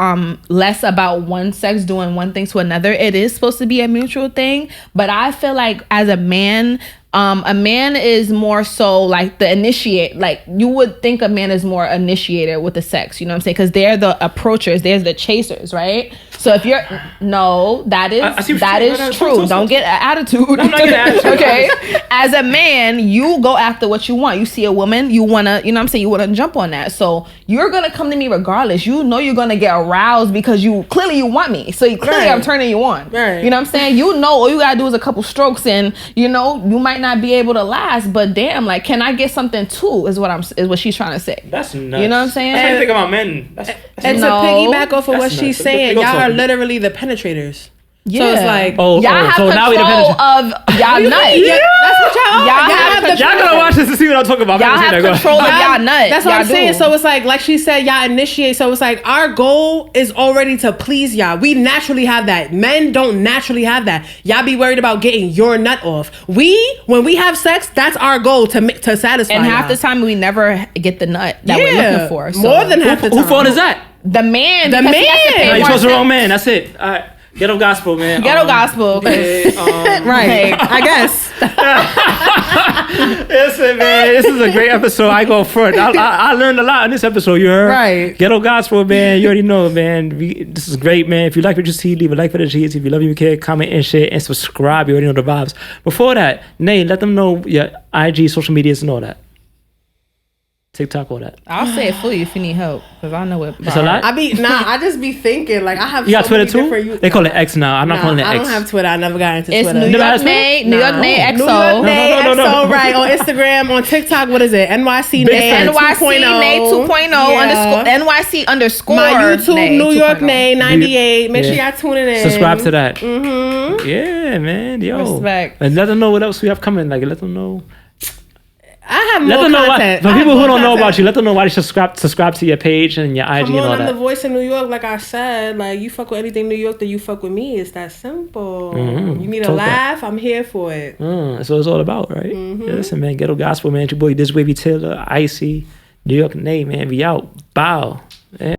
less about one sex doing one thing to another, it is supposed to be a mutual thing. But I feel like as a man is more so like the initiate. Like you would think a man is more initiated with the sex. You know what I'm saying? Because they're the approachers. They're the chasers, right? So if you're that is true. Don't get an attitude. I'm not getting an attitude. Okay. As a man, you go after what you want. You see a woman, you wanna, you know what I'm saying? You wanna jump on that. So you're gonna come to me regardless. You know you're gonna get aroused because you want me. So I'm turning you on. Right. You know what I'm saying? You know all you gotta do is a couple strokes and you know you might not be able to last, but damn, like, can I get something too? Is what she's trying to say. That's nuts. You know what I'm saying? That's how you think about men. And to piggyback off of what she's saying, y'all are literally the penetrators. Yeah. So it's like, y'all have control of y'all nut. Yeah, that's what y'all gotta watch this to see what I'm talking about. Y'all have control of y'all nut. That's what I'm saying. So it's like she said, y'all initiate. So it's like our goal is already to please y'all. We naturally have that. Men don't naturally have that. Y'all be worried about getting your nut off. When we have sex, that's our goal to satisfy. And half the time we never get the nut that we're looking for. So more than half the time. Whose fault is that? The man. The man. You chose the wrong man. That's it. All right. Ghetto gospel, man. Ghetto gospel. Right. I guess. Listen, man. This is a great episode. I go front. I learned a lot in this episode. You heard? Right. Ghetto gospel, man. You already know, man. This is great, man. If you like what you see, leave a like for the G's. If you love your kid, comment and share and subscribe. You already know the vibes. Before that, Nate, let them know your IG, social medias, and all that. TikTok, all that. I'll say it for you if you need help, because I know it. It's a lot. I just be thinking like I have. You got Twitter too? They call it X now. I'm not calling it X. I don't have Twitter. I never got into Twitter. New York Nate XO. New York Nate XO. Right on Instagram, on TikTok. What is it? NYC Nate 2.0. Nate 2.0 NYC underscore. My YouTube New York Nate 98. Make sure y'all tune it in. Subscribe to that. Yeah, man. Yo. Respect. And let them know what else we have coming. Like let them know. I have Let more them know content. why. For I have people who more don't know about content. you, let them know why they should subscribe to your page and your IG Come and all on, I'm that. the voice of New York. Like I said, like you fuck with anything New York, then you fuck with me. It's that simple. You need a Told that. laugh? I'm here for it. That's what it's all about, right? Yeah, listen, man, Ghetto Gospel, man. It's your boy, this Wavy Taylor, Icy, New York Nate, man. We out. Bow. Yeah.